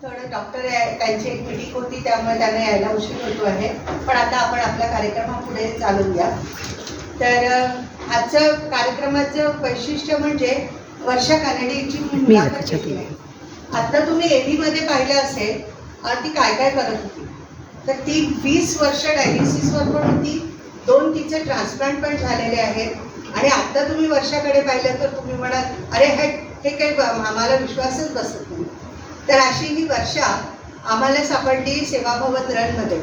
थोडं डॉक्टर त्यांची एक मीटिंग होती त्यामुळे त्यांना यायला उशीर होतो आहे, पण आता आपण आपल्या कार्यक्रमापुढे चालूया. तर आजचं कार्यक्रमाचं वैशिष्ट्य म्हणजे वर्षा कानडेची मुलाखत घेतली आहे. आता तुम्ही एव्हीमध्ये पाहिलं असेल ती काय काय करत होती. तर ती 20 वर्ष डायलिसिसवर पण होती, 2 तिचे ट्रान्सप्लांट पण झालेले आहेत. आणि आता तुम्ही वर्षाकडे पाहिलं तर तुम्ही म्हणाल अरे हे काही आम्हाला विश्वासच बसत नाही. तर अशी ही वर्षा आम्हाला सापडली सेवाभवत रनमध्ये.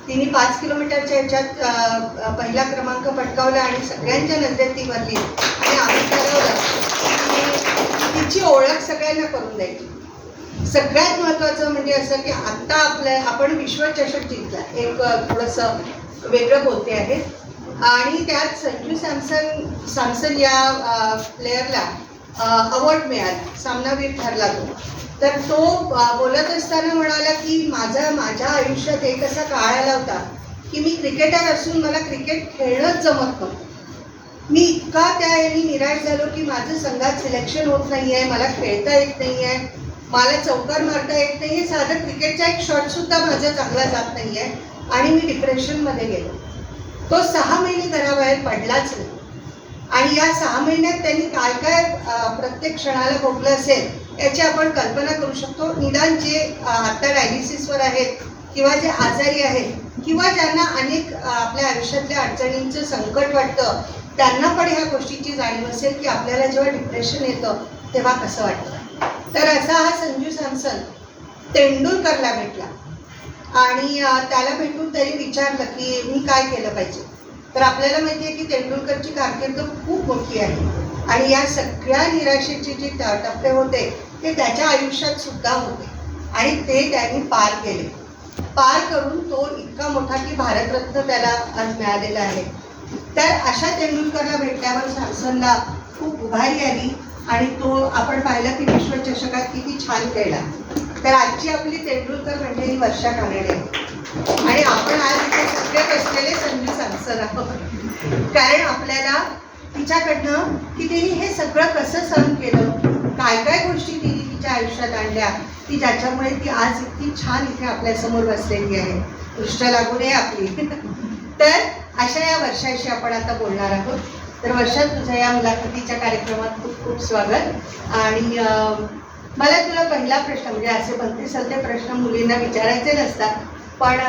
तिने 5 किलोमीटरच्या ह्याच्यात पहिला क्रमांक पटकावला आणि सगळ्यांच्या नजरेत ती भरली. आणि आम्ही ठरवलं की तिची ओळख सगळ्यांना करून द्यायची. सगळ्यात महत्त्वाचं म्हणजे असं की आत्ता आपण विश्वचषक जिंकला, एक थोडंसं वेगळं बोलते आहे. आणि त्यात संजू सॅमसन या प्लेयरला अवॉर्ड मिळाला, सामनावीर ठरला तो. तर तो बोलत असताना म्हणाला की माझ्या आयुष्यात एक असा काळ आला होता की मी क्रिकेटर असून मला क्रिकेट खेळणंच जमत नव्हतं. मी इतका त्या याने निराश झालो की माझं संघात सिलेक्शन होत नाही आहे, मला खेळता येत नाही आहे, मला चौकार मारता येत नाही आहे, साधं क्रिकेटचा एक शॉटसुद्धा माझा चांगला जात नाही आहे. आणि मी डिप्रेशनमध्ये गेलो. तो 6 महिने घराबाहेर पडलाच नाही. आणि या 6 महिन्यात त्यांनी काय काय प्रत्येक क्षणाला भोगलं असेल याची आपण कल्पना करू शकतो. निदान जे आता डायलिसिसवर आहेत किंवा जे आजारी आहेत किंवा ज्यांना अनेक आपल्या आयुष्यातल्या अडचणींचं संकट वाटतं त्यांना पण ह्या गोष्टीची जाणीव असेल की आपल्याला जेव्हा डिप्रेशन येतं तेव्हा कसं वाटतं. तर असा हा संजू सॅमसन तेंडुलकरला भेटला आणि त्याला भेटून त्यांनी विचारलं की मी काय केलं पाहिजे. तर आपल्याला माहिती आहे की तेंडुलकरची कारकीर्द खूप मोठी आहे आणि या सगळ्या निराशेचे जे टप्पे होते ते त्याच्या आयुष्यात सुद्धा होते आणि ते त्यांनी पार केले. पार करून तो इतका मोठा की भारतरत्न त्याला आज मिळालेला आहे. तर अशा तेंडुलकरला भेटल्यावर सॅमसनला खूप उभारी आली आणि तो आपण पाहिलं की विश्वचषकात किती छान खेळला. तर आजची आपली तेंडुलकर म्हणजे वर्षा कानडे आणि आपण आज इथे सगळे बसलेले संजू सॅमसन आहोत. कारण आपल्याला तिच्याकडनं की तिने हे सगळं कसं सहन केलं, काय काय गोष्टी तिने तिच्या आयुष्यात आणल्या की ज्याच्यामुळे ती आज इतकी छान इथे आपल्यासमोर बसलेली आहे. दृष्ट लागू नये आपली. तर अशा या वर्षाशी आपण आता बोलणार आहोत. तर वर्षा, तुझ्या या मुलाखतीच्या कार्यक्रमात खूप खूप स्वागत. आणि मला तुला पहिला प्रश्न म्हणजे असे भलते सलते प्रश्न मुलींना विचारायचे नसतात, पण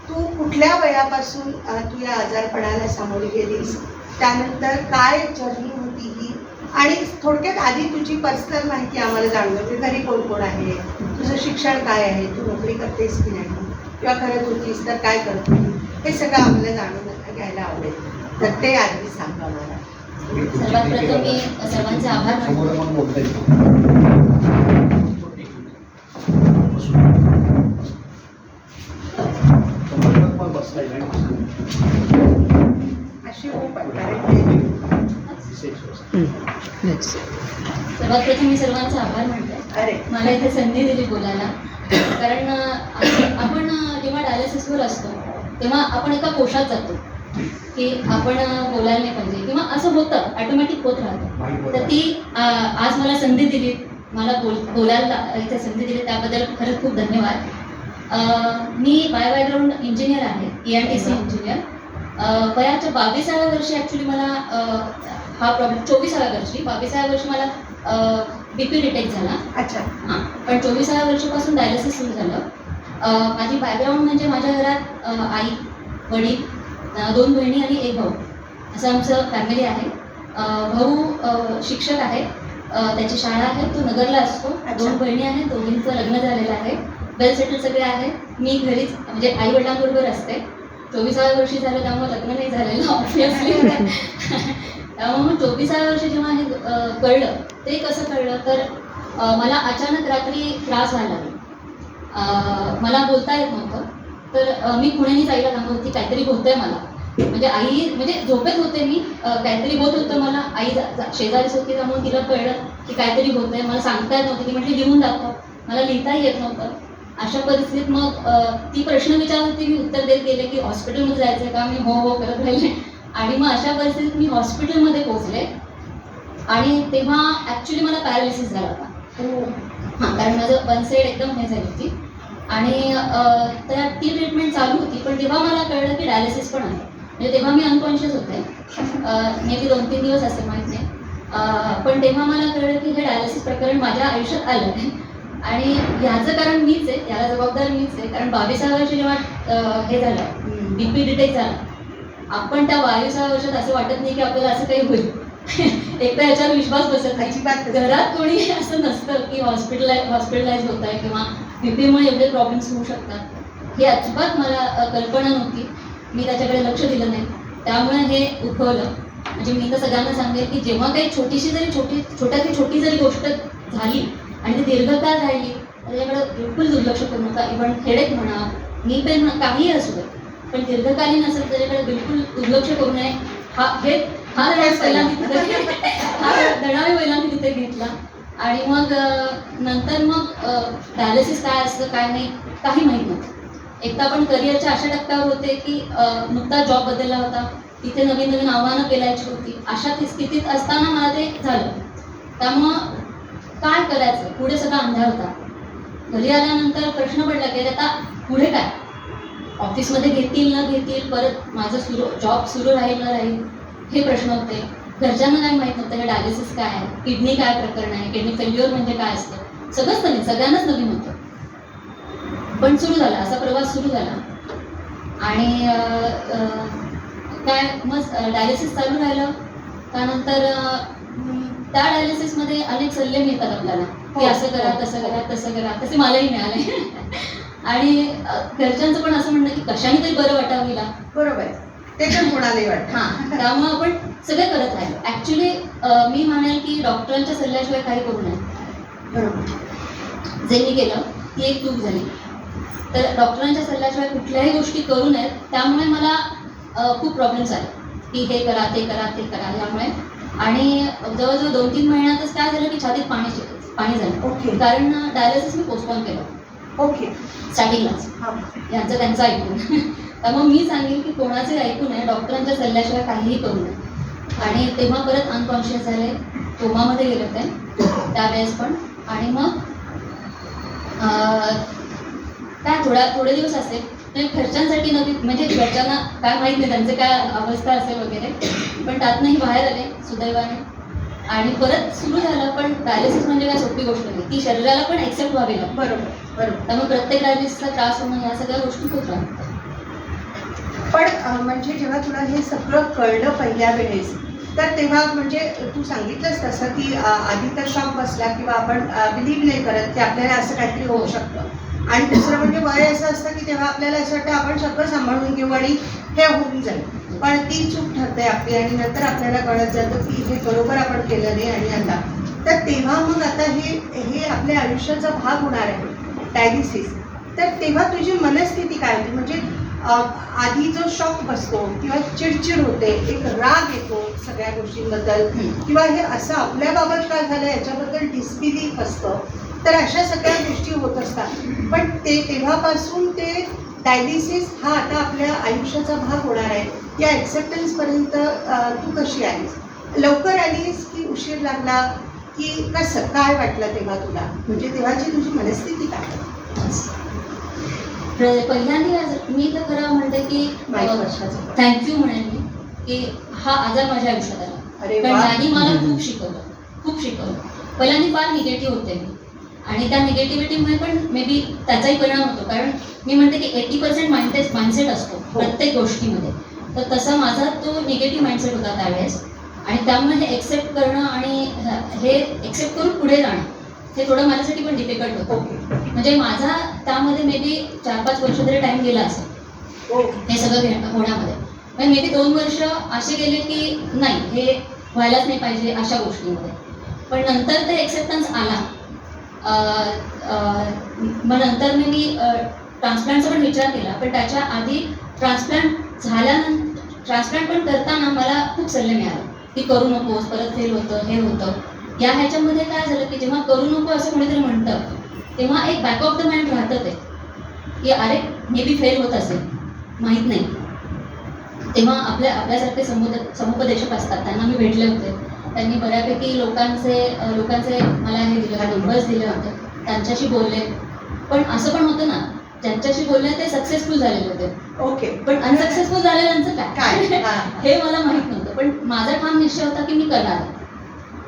तू कुठल्या वयापासून तू या आजारपणाला सामोरी गेलीस, त्यानंतर काय जर्नी होती ही, आणि थोडक्यात आधी तुझी पर्सनल माहिती आम्हाला जाणून घे. घरी कोण कोण आहे, तुझं शिक्षण काय आहे, तू नोकरी करतेस की नाही किंवा करत होतीस तर काय करत होती, हे सगळं आम्हाला जाणून घ्यायला आवडेल. तर ते आधी सांगा मला. सर्वात प्रथम मी सर्वांचे आभार मानते. अरे मला इथे संधी दिली बोलायला. कारण आपण जेव्हा डायलिसिसवर असतो तेव्हा आपण एका कोशात जातो की आपण बोलायला नाही पाहिजे किंवा असं होतं, ऑटोमॅटिक होत राहतं. तर ती आज मला संधी दिली, मला बोलायला इथे संधी दिली, त्याबद्दल खरंच खूप धन्यवाद. मी बाय बॅकग्राऊंड इंजिनियर आहे, ENTC इंजिनियर. वयाच्या 22व्या वर्षी ॲक्च्युली मला हा प्रॉब्लेम, 24व्या वर्षी 22व्या वर्षी मला BP डिटेक्ट झाला. अच्छा. हां, पण 24व्या वर्षापासून डायलिसिस सुरू झालं. माझी बॅकग्राऊंड म्हणजे माझ्या घरात आई, वडील, 2 बहिणी आणि 1 भाऊ असं आमचं फॅमिली आहे. भाऊ शिक्षक आहे, त्याची शाळा आहे, तो नगरला असतो. 2 बहिणी आहेत, दोघींचं लग्न झालेलं आहे, वेल सेटल सगळे आहेत. मी घरीच म्हणजे आई वडिलांबरोबर असते. 24व्या वर्षी झालं त्यामुळे लग्न नाही झालेलं ऑब्व्हियसली. त्यामुळे मग 24व्या वर्षी जेव्हा हे कळलं, ते कसं कळलं तर मला अचानक रात्री त्रास व्हायला लागला. मला बोलता येत नव्हतं. तर मी पुण्याने आईला सांगत होती काहीतरी होतंय मला. म्हणजे आई म्हणजे झोपेत होते मी, काहीतरी होत होतं मला. आई शेजारीच होती त्यामुळे तिला कळलं की काहीतरी होतंय. मला सांगता येत नव्हतं. ती म्हटली लिहून दाखव. मला लिहिताही येत नव्हतं. अशा परिस्थितीत मग ती प्रश्न विचारत होती, मी उत्तर देत गेले की हॉस्पिटलमध्ये जायचं आहे का, मी हो हो करत राहिले. आणि मग अशा परिस्थितीत मी हॉस्पिटलमध्ये पोहोचले आणि तेव्हा ॲक्च्युली मला पॅरालिसिस झाला होता. हां, कारण माझं वन साईड एकदम हे झाली होती आणि तर ती ट्रीटमेंट चालू होती. पण तेव्हा मला कळलं की डायलिसिस पण आहे. म्हणजे तेव्हा मी अनकॉन्शियस होते. मे बी 2-3 दिवस असेल, माहीत नाही. पण तेव्हा मला कळलं की हे डायलिसिस प्रकरण माझ्या आयुष्यात आलं आहे आणि ह्याचं कारण मीच आहे, याला जबाबदार मीच आहे. कारण 22व्या वर्षी जेव्हा हे झालं, BP डिटेक्ट झाला, आपण त्या 22व्या वर्षात असं वाटत नाही की आपल्याला असं काही होईल. एक तर याच्यावर विश्वास बसत नाही. अजिबात घरात कोणी असं नसतं की हॉस्पिटलाइज होत आहे किंवा बीपीमुळे एवढे प्रॉब्लेम्स होऊ शकतात, ही अजिबात मला कल्पना नव्हती. मी त्याच्याकडे लक्ष दिलं नाही, त्यामुळे हे उद्भवलं. म्हणजे मी तर सगळ्यांना सांगेल की जेव्हा काही छोट्यातली छोटी जरी गोष्ट झाली आणि ती दीर्घकाळ राहिली तर त्याच्याकडे बिलकुल दुर्लक्ष करू नका. इव्हन हेडेक म्हणा, नी पेन म्हणा, काहीही असू दे, पण दीर्घकालीन असेल त्याच्याकडे बिलकुल दुर्लक्ष करू नये. हा धडा मी पहिल्यांदा तिथे घेतला. आणि मग नंतर मग डायलिसिस काय असतं काय नाही काही माहीत नव्हतं. एक तर आपण करिअरच्या अशा टप्प्यावर होते की नुकता जॉब बदलला होता, तिथे नवीन नवीन आव्हानं पेलायची होती. अशा स्थितीत असताना मला ते झालं. त्यामुळं काय करायचं, पुढे सगळा अंधार होता. घरी आल्यानंतर प्रश्न पडला की आता पुढे काय, ऑफिसमध्ये घेतील न घेतील, परत माझं जॉब सुरू राहील न राहील, हे प्रश्न होते. घरच्यांना काय माहीत नव्हतं की डायलिसिस काय आहे, किडनी काय प्रकरण आहे, किडनी फेल्युअर म्हणजे काय असतं, सगळंच नवीन, सगळ्यांनाच नवीन होतं. पण सुरू झाला, असा प्रवास सुरू झाला. आणि काय मग डायलिसिस चालू राहिलं. त्यानंतर त्या डायलिसिसमध्ये अनेक सल्ले मिळतात आपल्याला की असं करा, तसं करा, तसं करा. तसे मलाही मिळाले. आणि घरच्यांचं पण असं म्हणणं की कशाने तरी बरं वाटावं हिला. बरोबर, ते तर कोणालाही वाटतं. हां, त्यामुळं आपण सगळं करत राहिलो. ॲक्च्युली मी म्हणेल की डॉक्टरांच्या सल्ल्याशिवाय काही करू नये. बरोबर. जे मी केलं ती एक चूक झाली. तर डॉक्टरांच्या सल्ल्याशिवाय कुठल्याही गोष्टी करू नयेत. त्यामुळे मला खूप प्रॉब्लेम्स आले की हे करा, ते करा, ते करा. त्यामुळे आणि जवळजवळ 2-3 महिन्यातच काय झालं की छातीत पाणी झालं. ओके. कारण डायलिसिस मी पोस्टपोन केलं. ओके. स्टार्टिंगलाच यांचं त्यांचं ऐकून. त्यामुळे मी सांगेन की कोणाचे ऐकू नये, डॉक्टरांच्या सल्ल्याशिवाय काहीही करू नये. आणि तेव्हा परत अनकॉन्शियस झाले, कोमामध्ये गेले होते त्यावेळेस पण. आणि मग काय थोडे दिवस असेल घरच्यांसाठी नवीन, म्हणजे घरच्यांना काय माहीत नाही त्यांचे काय अवस्था असेल वगैरे, पण त्यातनंही बाहेर आले सुदैवाने. आणि परत सुरू झालं. पण डायलिसिस म्हणजे काय सोपी गोष्ट नाही, ती शरीराला पण एक्सेप्ट व्हावी लागते. बरोबर बरोबर. त्यामुळे प्रत्येक डायलिसिसचा त्रास होणं या सगळ्या गोष्टी होत राहतात. पण म्हणजे जेव्हा तुला हे सगळं कळलं पहिल्या वेळेस, तर तेव्हा म्हणजे तू सांगितलंस तसं की आधी तर शॉक बसला किंवा आपण बिलीव्ह नाही करत की आपल्याला असं काहीतरी होऊ शकतं. आणि दुसरं म्हणजे वय असं असतं की तेव्हा आपल्याला असं वाटतं आपण सगळं सांभाळून घेऊ आणि हे होऊन जाईल. पण ती चूक ठरते आपली आणि नंतर आपल्याला कळत जातं की हे बरोबर आपण केलं नाही. आणि आता तर तेव्हा मग आता हे आपल्या आयुष्याचा भाग होणार आहे डायलिसिस. तर तेव्हा तुझी मनस्थिती काय होती? म्हणजे आधी जो शॉक बसतो किंवा चिडचिड होते, एक राग येतो सगळ्या गोष्टींबद्दल, किंवा हे असं आपल्याबाबत काय झालं याच्याबद्दल डिस्बिलीफ असतं. तर अशा सगळ्या गोष्टी होत असतात. पण तेव्हापासून ते डायलिसिस हा आता आपल्या आयुष्याचा भाग होणार आहे या ॲक्सेप्टन्सपर्यंत तू कशी आलीस? लवकर आलीस की उशीर लागला की कसं काय वाटलं तेव्हा तुला? म्हणजे तेव्हाची तुझी मनस्थिती काय? पहिल्यांदा मी तर खरं म्हणते की थँक्यू म्हणेन मी की हा आजार माझ्या आयुष्यात आला. कारण त्यांनी मला खूप शिकवलं. पहिल्यांदा फार निगेटिव्ह होते मी आणि त्या निगेटिव्हिटीमुळे पण मे बी त्याचाही परिणाम होतो. कारण मी म्हणते की 80% माइंडसेट असतो प्रत्येक गोष्टीमध्ये. तर तसा माझा तो निगेटिव्ह माइंडसेट होता त्यावेळेस. आणि त्यामुळे हे एक्सेप्ट करणं आणि हे एक्सेप्ट करून पुढे जाणं हे थोडं माझ्यासाठी पण डिफिकल्ट होतं. म्हणजे माझा त्यामध्ये मे बी 4-5 वर्ष तरी टाईम गेला असेल हे सगळं होण्यामध्ये. म्हणजे मे बी 2 वर्ष असे गेले की नाही हे व्हायलाच नाही पाहिजे अशा गोष्टींमध्ये. पण नंतर ते एक्सेप्टन्स आला. मग नंतर मी ट्रान्सप्लांटचा पण विचार केला. पण त्याच्या आधी ट्रान्सप्लांट पण करताना मला खूप सल्ले मिळाले की करू नकोस, परत फेल होतं, हे होतं. या ह्याच्यामध्ये काय झालं की जेव्हा करू नको असं कोणीतरी म्हणतं तेव्हा एक बॅक ऑफ द माइंड राहतं ते की अरे मे बी फेल होत असेल, माहीत नाही. तेव्हा आपल्यासारखे समुपदेशक असतात, त्यांना मी भेटले होते. त्यांनी बऱ्यापैकी लोकांचे मला हे दिलं, नंबर्स दिले होते त्यांच्याशी बोलले. पण असं पण होतं ना, ज्यांच्याशी बोलले ते सक्सेसफुल झालेले होते, ओके. पण अनसक्सेसफुल झालेल्यांचं काय? काय हा. हे मला माहित नव्हतं. पण माझा ठाम निश्चय होता की मी करणार,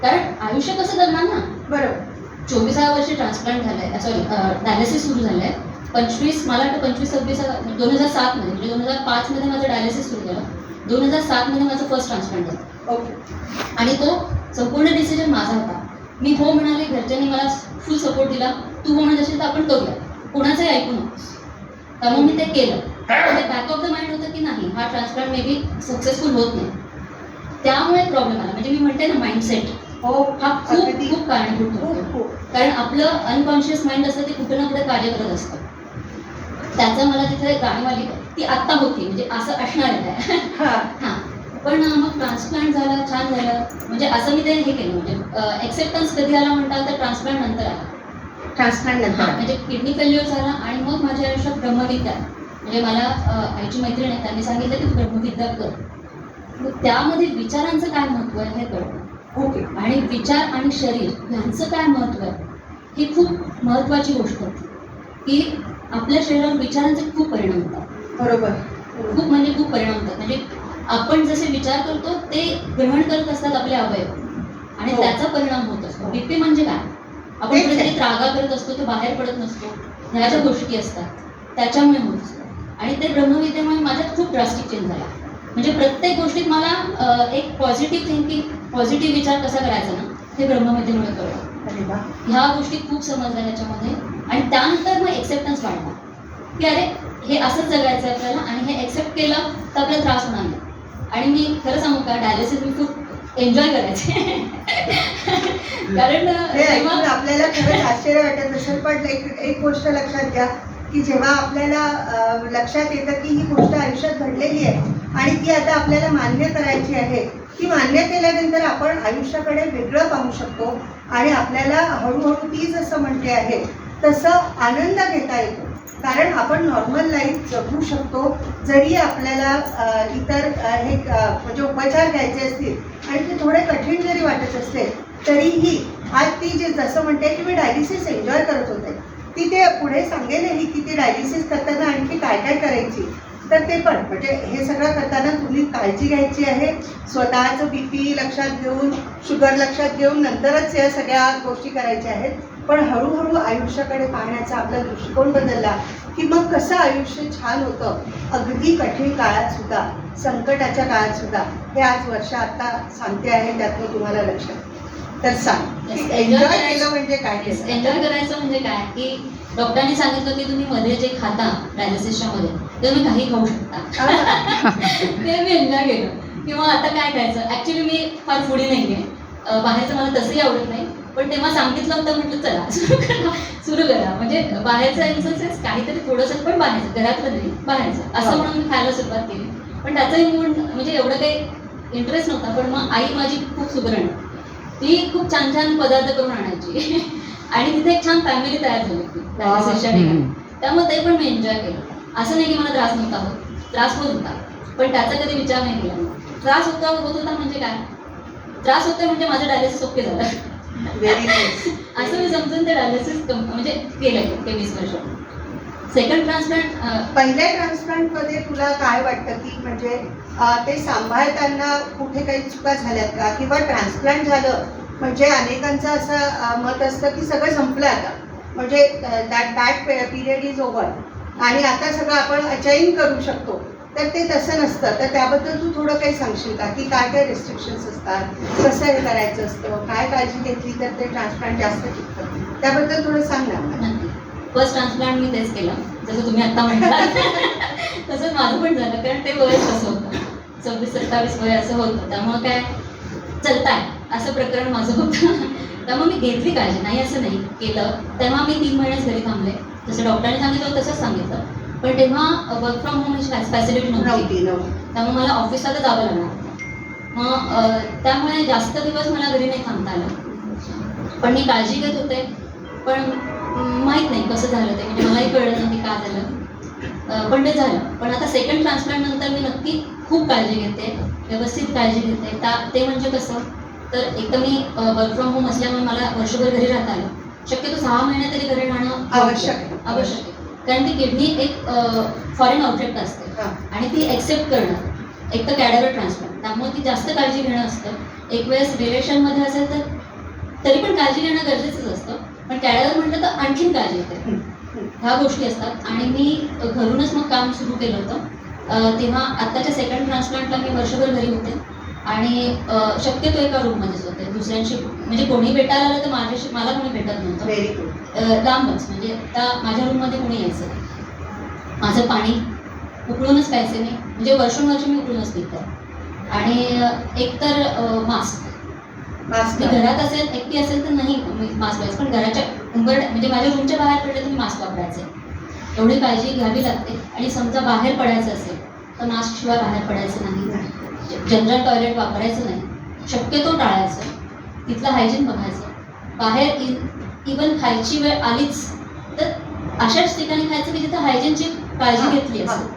कारण आयुष्य कसं जगणार ना. बरोबर. 24व्या वर्षी ट्रान्सप्लांट झालंय, सॉरी डायलिसिस सुरू झालंय. 25 मला वाटतं 25-26 2007 मध्ये, म्हणजे 2005 मध्ये माझं डायलिसिस सुरू झालं. 2007 मध्ये माझं फर्स्ट ट्रान्सप्लांट झालं. ओके. आणि तो संपूर्ण डिसिजन माझा होता. मी हो म्हणाले, घरच्यांनी मला फुल सपोर्ट दिला. तू हो म्हणत असेल तर आपण करूया, कोणाचंही ऐकू नकोस. त्यामुळे मी ते केलं. बॅक ऑफ द माइंड होतं की नाही, हा ट्रान्सप्लांट मे बी सक्सेसफुल होत नाही. त्यामुळे प्रॉब्लेम आला. म्हणजे मी म्हणते ना, माइंडसेट हो. हा खूप अगदी. खूप कारणीभूत खूप होतो. खूप. कारण आपलं अनकॉन्शियस माइंड असतं ते कुठे ना कुठे कार्य करत असतं. त्याचं मला तिथे जाणीव आली, ती आत्ता होती, म्हणजे असं असणार आहे. हा. हां. पण मग ट्रान्सप्लांट झालं, छान झालं. म्हणजे असं मी ते हे केलं, म्हणजे एक्सेप्टन्स कधी आला म्हणताल तर ट्रान्सप्लांट नंतर आला. ट्रान्सप्लांट हां, नंतर. म्हणजे किडनी फेल्युअर झाला आणि मग माझ्या आयुष्यात ब्रह्मविद्या, म्हणजे मला आईची मैत्रीण आहे, त्यांनी सांगितलं की तू ब्रह्मविद्या कर. मग त्यामध्ये विचारांचं काय महत्त्व आहे हे कळलं. ओके. आणि विचार आणि शरीर यांचं काय महत्त्व आहे ही खूप महत्त्वाची गोष्ट होती, की आपल्या शरीरावर विचारांचे खूप परिणाम होतात. बरोबर. खूप म्हणजे खूप परिणाम होतात. म्हणजे आपण जसे विचार करतो ते ग्रहण करत असतात आपले अवयव, आणि हो. त्याचा परिणाम होत असतो. बीपी म्हणजे काय, आपण तेच कुठेतरी आहे. त्रागा करत असतो, तो बाहेर पडत नसतो, ह्या ज्या गोष्टी असतात त्याच्यामुळे होत असतं. आणि ते ब्रह्मविद्येमुळे माझ्यात खूप ड्रास्टिक चेंज झाला. म्हणजे प्रत्येक गोष्टीत मला एक पॉझिटिव्ह थिंकिंग, पॉझिटिव्ह विचार कसा करायचा ना, हे ब्रह्मविद्येमुळे कळलं. अरे वा. ह्या गोष्टी खूप समजल्या त्याच्यामध्ये. आणि त्यानंतर मग एक्सेप्टन्स वाढला, की अरे हे असंच जगायचं आहे आपल्याला, आणि हे एक्सेप्ट केलं तर आपल्याला त्रास होणार नाही. आणि मी खरं सांगू का, डायलिसिस मी खूप एन्जॉय करायचे. कारण हे ऐकून तेव्हा आपल्याला खरंच आश्चर्य वाटत असेल, पण एक गोष्ट लक्षात घ्या की जेव्हा आपल्याला लक्षात येतं की ही गोष्ट आयुष्यात घडलेली आहे आणि ती आता आपल्याला मान्य करायची आहे, ती मान्य केल्यानंतर आपण आयुष्याकडे वेगळं पाहू शकतो आणि आपल्याला हळूहळू ती जसं म्हणते आहे तसं आनंद घेता येतो. कारण आपण नॉर्मल लाईफ जगू शकतो, जरी आपल्याला इतर हे म्हणजे उपचार घ्यायचे असतील आणि ते थोडे कठीण जरी वाटत असले तरीही आज ती जे जसं म्हणते की मी डायलिसिस एन्जॉय करत होते, ती ते पुढे सांगेलही की ती डायलिसिस करताना आणखी काय काय करायची. तर ते पण म्हणजे हे सगळं करताना तुम्ही काळजी घ्यायची आहे, स्वतःचं BP लक्षात घेऊन, शुगर लक्षात घेऊन नंतरच या सगळ्या गोष्टी करायच्या आहेत. पण हळूहळू आयुष्याकडे पाहण्याचा आपला दृष्टिकोन बदलला की मग कसं आयुष्य छान होतं, अगदी कठीण काळात सुद्धा, संकटाच्या काळात सुद्धा. हे आज वर्ष आता सांगते आहे, त्यातनं तुम्हाला लक्षात. तर सांग, एन्जॉय केलं म्हणजे काय केलं? एन्जॉय करायचं म्हणजे काय, की डॉक्टरांनी सांगितलं की तुम्ही मध्ये जे खाता डायलिसिसच्या मध्ये ते तुम्ही काही खाऊ शकता. ते मी एन्जॉय केलं. किंवा आता काय खायचं, ॲक्च्युली मी फार फुडी नाही आहे, बाहेरचं मला तसंही आवडत नाही. पण तेव्हा सांगितलं होतं, म्हटलं चला सुरू करा. म्हणजे बाहेरचं इन सेन्स काहीतरी थोडंसं, पण बाहेरचं, घरातलं नाही, बाहेरचं असं म्हणून मी खायला सुरुवात केली. पण त्याचाही मूड म्हणजे एवढं काही इंटरेस्ट नव्हता. पण मग आई माझी खूप सुगरण, ती खूप छान छान पदार्थ करून आणायची. आणि तिथे एक छान फॅमिली तयार झाली होती डायलिसिसच्या ठिकाणी. त्यामुळे ते पण मी एन्जॉय केलं. असं नाही की मला त्रास नव्हता होत, त्रास होत होता, पण त्याचा कधी विचार नाही केला. त्रास होत होता म्हणजे काय, त्रास होतोय म्हणजे माझं डायलिसिस ओके झालं. Very nice. असं मी समजून ते डायलिसिस म्हणजे केलं ते 20 वर्ष. सेकंड ट्रान्सप्लांट, पहिल्या ट्रान्सप्लांटमध्ये तुला काय वाटतं की म्हणजे ते सांभाळताना कुठे काही चुका झाल्यात का, किंवा ट्रान्सप्लांट झालं म्हणजे अनेकांचं असं मत असतं की सगळं संपलं आता, म्हणजे दॅट पिरियड इज ओव्हर आणि आता सगळं आपण अचाईन करू शकतो. तर ते तसं नसतं. तर त्याबद्दल तू थोडं काही सांगशील का, की काय काय रिस्ट्रिक्शन्स असतात, कसं हे करायचं असतं, काय काळजी घेतली तर ते ट्रान्सप्लांट जास्त टिकतं, त्याबद्दल थोडं सांग ना मला. नक्की. फर्स्ट ट्रान्सप्लांट मी तेच केलं जसं तुम्ही आत्ता म्हटलं. तसंच माझं पण झालं, कारण ते वय तसं होतं, 26-27 वय असं होतं. त्यामुळं काय चलताय असं प्रकरण माझं होतं. त्यामुळे मी घेतली काळजी, नाही असं नाही केलं. तेव्हा मी 3 महिनेच घरी थांबले, जसं डॉक्टरांनी सांगितलं तसंच सांगितलं. पण तेव्हा वर्क फ्रॉम होम फॅसिलिटी नव्हती, त्यामुळे मला ऑफिसला तर जावं लागणार. मग त्यामुळे जास्त दिवस मला घरी नाही थांबता आलं. पण मी काळजी घेत होते, पण माहीत नाही कसं झालं ते, म्हणजे मलाही कळलं नाही की का झालं, पण ते झालं. पण आता सेकंड ट्रान्सप्लांट नंतर मी नक्की खूप काळजी घेते, व्यवस्थित काळजी घेते. ते म्हणजे कसं, तर एक तर मी वर्क फ्रॉम होम असल्यामुळे मला वर्षभर घरी राहता आलं. शक्यतो 6 महिने तरी घरी राहणं आवश्यक आहे. आवश्यक आहे. कारण ती किडनी एक फॉरेन ऑब्जेक्ट असते हां. आणि ती एक्सेप्ट करणं एक तर कॅडेवर ट्रान्सप्लांट, त्यामुळे ती जास्त काळजी घेणं असतं. एक वेळेस रिलेशनमध्ये असेल तर तरी पण काळजी घेणं गरजेचंच असतं, पण कॅडेवर म्हटलं तर आणखीन काळजी येते. ह्या गोष्टी असतात. आणि मी घरूनच मग काम सुरू केलं होतं. तेव्हा आत्ताच्या सेकंड ट्रान्सप्लांटला मी वर्षभर घरी होते आणि शक्यतो एका रूममध्येच होते. दुसऱ्यांशी म्हणजे कोणी भेटायला आलं तर मला कोणी भेटत नव्हतं. Very good. लांबच, म्हणजे आता माझ्या रूममध्ये कोणी यायचं नाही. माझं पाणी उकळूनच प्यायचे नाही, म्हणजे वर्षोनवर्ष मी उकळूनच पिते. आणि एकतर मास्क मी घरात असेल, एकटी असेल तर नाही मास्क घ्यायचं, पण घराच्या म्हणजे माझ्या रूमच्या बाहेर पडले तर मी मास्क वापरायचे. एवढी काळजी घ्यावी लागते. आणि समजा बाहेर पडायचं असेल तर मास्क शिवाय बाहेर पडायचं नाही. जनरल टॉयलेट वापरायचं नाही, शक्यतो टाळायचं. तिथलं हायजीन बघायचं. बाहेर इवन खायची वेळ आलीच तर अशाच ठिकाणी खायचं की जिथं हायजीनची काळजी घेतली असेल.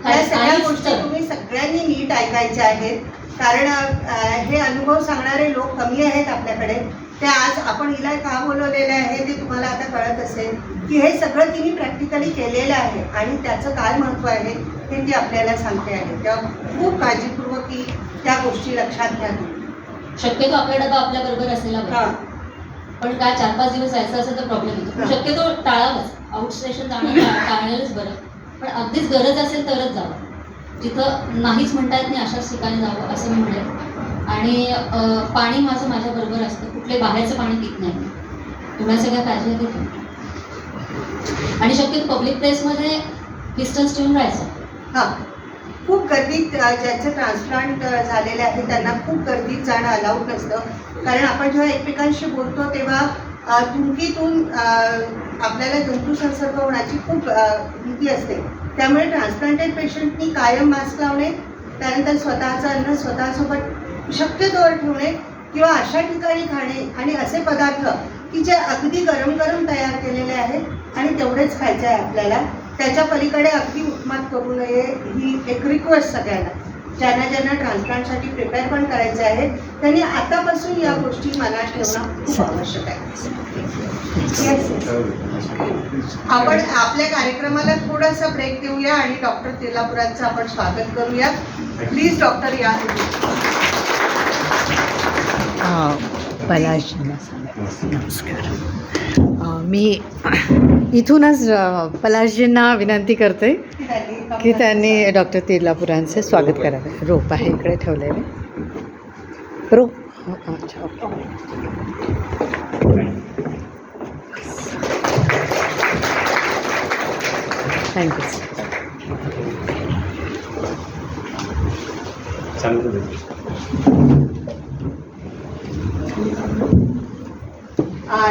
या सगळ्या गोष्टी तुम्ही सगळ्यांनी नीट ऐकायच्या आहेत, कारण हे अनुभव सांगणारे लोक कमी आहेत आपल्याकडे. ते आज आपण हिला का बोलवलेलं आहे ते तुम्हाला आता कळत असेल की हे सगळं तिने प्रॅक्टिकली केलेलं आहे आणि त्याचं काय महत्त्व आहे हे ती आपल्याला सांगते आहे. तेव्हा खूप काळजीपूर्वक की त्या गोष्टी लक्षात घ्या. शक्यतो आपला डबा आपल्या बरोबर असेल, पण काय 4-5 दिवस जायचं असेल तर प्रॉब्लेम येतो. पण शक्यतो टाळावंच. आउट स्टेशन जाणं टाळलेलंच बरं, पण अगदीच गरज असेल तरच जावं. जिथं नाहीच म्हणता येत नाही अशाच ठिकाणी जावं असं मी म्हणेन. आणि पाणी माझ्या बरोबर असतं. कुठले बाहेरचं पाणी पित नाही. एवढ्या सगळ्या काळजी घेतो. आणि शक्यतो पब्लिक प्लेसमध्ये डिस्टन्स ठेवून राहायचं. हां, खूप गर्दीत ज्यांचे ट्रान्सप्लांट झालेले आहे त्यांना खूप गर्दीत जाणं अलाउड नसतं. कारण आपण जेव्हा एकमेकांशी बोलतो तेव्हा थुंकीतून आपल्याला जंतू संसर्ग होण्याची खूप भीती असते. त्यामुळे ट्रान्सप्लांटेड पेशंटनी कायम मास्क लावणे, त्यानंतर स्वतःचं अन्न स्वतःसोबत शक्यतोवर ठेवणे किंवा अशा ठिकाणी खाणे आणि असे पदार्थ की जे अगदी गरम गरम तयार केलेले आहेत आणि तेवढेच खायचं आहे आपल्याला. त्याच्या पलीकडे अगदी उत्मात करू नये ही एक रिक्वेस्ट सगळ्यांना. ज्यांना ट्रान्सप्लांटसाठी प्रिपेअर पण करायचे आहे त्यांनी आतापासून या गोष्टी मनात ठेवणं खूप आवश्यक आहे. आपण आपल्या कार्यक्रमाला थोडासा ब्रेक देऊया आणि डॉक्टर तेलापुरांचं आपण स्वागत करूया. प्लीज डॉक्टर या. नमस्कार. मी इथूनच पलाशजींना विनंती करते की त्यांनी डॉक्टर तेलापुरांचे स्वागत करावे. रोप आहे इकडे ठेवलेले. रोप. अच्छा, ओके. थँक्यू.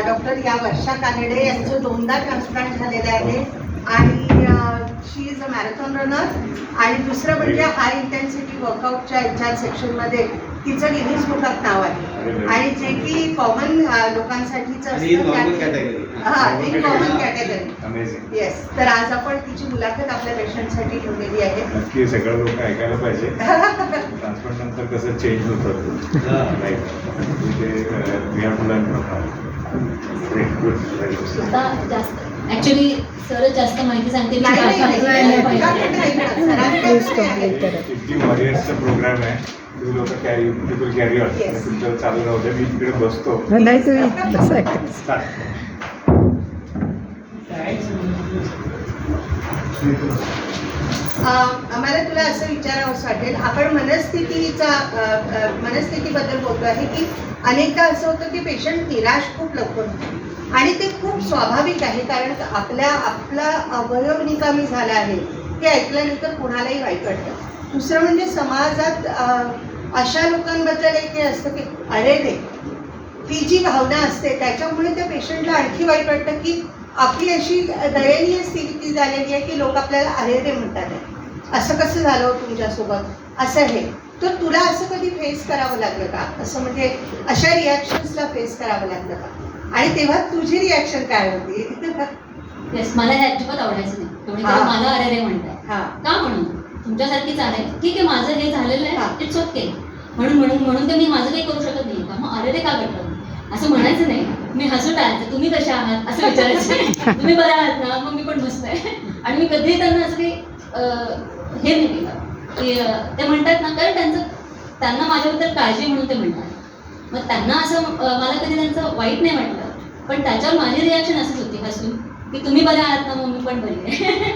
डॉक्टर या वर्षा कानडे यांचं 2दा ट्रान्सप्लांट झालेलं आहे आणि शी इज अ मॅरेथॉन रनर. आणि दुसरं म्हणजे हाय इंटेन्सिटी वर्कआउटच्या ह्याच्या सेक्शनमध्ये तिचं गिनीज बुकात नाव आहे. आणि जे की कॉमन लोकांसाठीचं असतं, हां, इन कॉमन कॅटेगरी. येस. तर आज आपण तिची मुलाखत आपल्या पेशंटसाठी ठेवलेली आहे. नक्की सगळं लोक ऐकायला पाहिजे. ट्रान्सप्लांट नंतर कसं चेंज होतं आता जास्त ॲक्च्युली सरच जास्त माहिती सांगते. वॉरियर्सचा प्रोग्राम आहे. तुम्ही लोक कॅरी ऑन तुमचं चालू राहू द्या. मी तिकडे बसतो. नाही तुम्ही कसं आहे. आम्हाला तुला असं विचारावंसं वाटेल, आपण मनस्थितीबद्दल बोलतो आहे की अनेकदा असं होतं की पेशंट निराश खूप लवकर होतो आणि ते खूप स्वाभाविक आहे. कारण आपला अवयव निकामी झाला आहे हे ऐकल्यानंतर कोणालाही वाईट वाटतं. दुसरं म्हणजे समाजात अशा लोकांबद्दल एक हे असतं की अरे रे, ही जी भावना असते त्याच्यामुळे त्या पेशंटला आणखी वाईट वाटतं की आपली अशी दयनीय स्थिती झालेली आहे की लोक आपल्याला अरे रे म्हणतात. असं कसं झालं तुमच्यासोबत असं हे. तर तुला असं कधी फेस करावं लागलं का? असं म्हणजे अशा रिॲक्शन्सला फेस करावं लागलं का? आणि तेव्हा तुझी रिॲक्शन काय होती? येस, मला हे अजिबात आवडायचं नाही. कोणी मला अरे रे म्हणतात. का म्हणून तुमच्यासारखीच आहे. ठीक आहे, माझं हे झालेलं आहे, इट्स ओके. म्हणून ते मी माझं काही करू शकत नाही का? मग अरे रे का करतात? असं म्हणायचं नाही, मी हसून टाळायचं, तुम्ही कशा आहात असं विचारायचे. तुम्ही बऱ्या आहात ना, मग मी पण मस्त आहे. आणि मी कधीही त्यांना असं काही हे नाही केलं की ते म्हणतात ना, कारण त्यांना माझ्याबद्दल काळजी म्हणून ते म्हणतात. मग त्यांना असं मला कधी त्यांचं वाईट नाही वाटलं, पण त्याच्यावर माझी रिॲक्शन अशीच होती हसून की तुम्ही बऱ्या आहात ना, मग मी पण बरी आहे.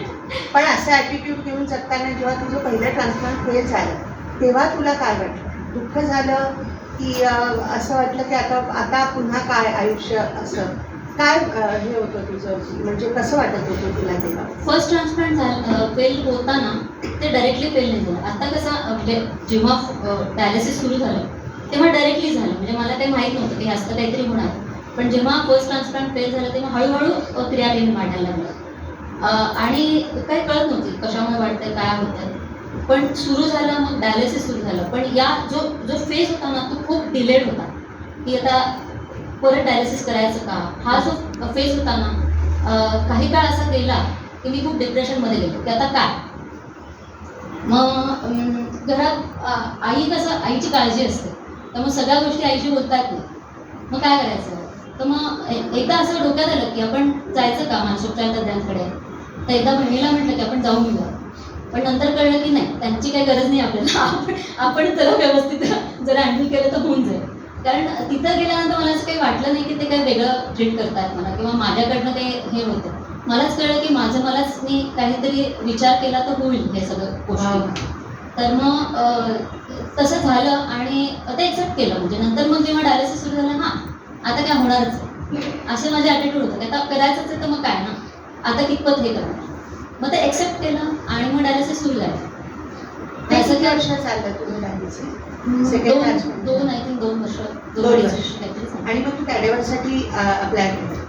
पण असं ॲटिट्यूड घेऊन जगताना जेव्हा तुझं पहिलं ट्रान्सप्लांट फेल झालं तेव्हा तुला काय वाटलं? दुःख झालं की असं वाटलं की आता पुन्हा काय आयुष्य, असं काय हे होतं तुझं, म्हणजे कसं वाटत होतं तुला तेव्हा? फर्स्ट ट्रान्सप्लांट फेल होताना ते डायरेक्टली फेल नाही झालं. आता कसं म्हणजे जेव्हा डायलिसिस सुरू झालं तेव्हा डायरेक्टली झालं, म्हणजे मला काही माहीत नव्हतं की असं काहीतरी होणार. पण जेव्हा फर्स्ट ट्रान्सप्लांट फेल झालं तेव्हा हळूहळू क्रियाटिन वाढायला लागलं आणि काही कळत नव्हती कशामुळे वाटतंय, काय होतंय. पण सुरू झालं, मग डायलिसिस सुरू झालं. पण या जो फेज होता ना तो खूप डिलेड होता की आता परत डायलिसिस करायचं का, हा जो फेज होता ना काही काळ असा गेला की मी खूप डिप्रेशनमध्ये गेलो की आता काय. मग घरात आई कसं, आईची काळजी असते, त्यामुळे सगळ्या गोष्टी आईशी बोलतात नाही. मग काय करायचं, तर मग एकदा असं डोक्यात आलं की आपण जायचं का मानसोपचार तज्ञांकडे. तर एकदा बहिणीला म्हटलं की आपण जाऊन येऊया. पण नंतर कळलं की नाही, त्यांची काही गरज नाही आपल्याला, आपण त्याला व्यवस्थित जरा हँडल केलं तर होऊन जाईल. कारण तिथं गेल्यानंतर मला असं काही वाटलं नाही की ते काही वेगळं ट्रीट करतात मला किंवा माझ्याकडनं काही हे होतं. मलाच कळलं की मलाच मी काहीतरी विचार केला तर होईल हे सगळं गोष्टी. तर मग तसं झालं आणि ते एक्सेप्ट केलं. म्हणजे नंतर मग जेव्हा डायलिसिस सुरू झालं, हां आता काय होणारच आहे असं माझं ॲटिट्यूड होतं की आता करायचंच आहे तर मग काय ना, आता कितपत हे करणार. मग ते एक्सेप्ट केलं आणि मग डायलिसिस सुरू झालं. असं किती वर्ष चाललं तुझं डायलिसिस? सेकंड ट्रान्सप्लांट दोन आय थिंक 2 वर्ष, 2 दोन वर्ष वर्ष. काहीतरी झालं. आणि मग तू कॅडेवरसाठी अप्लाय केलं?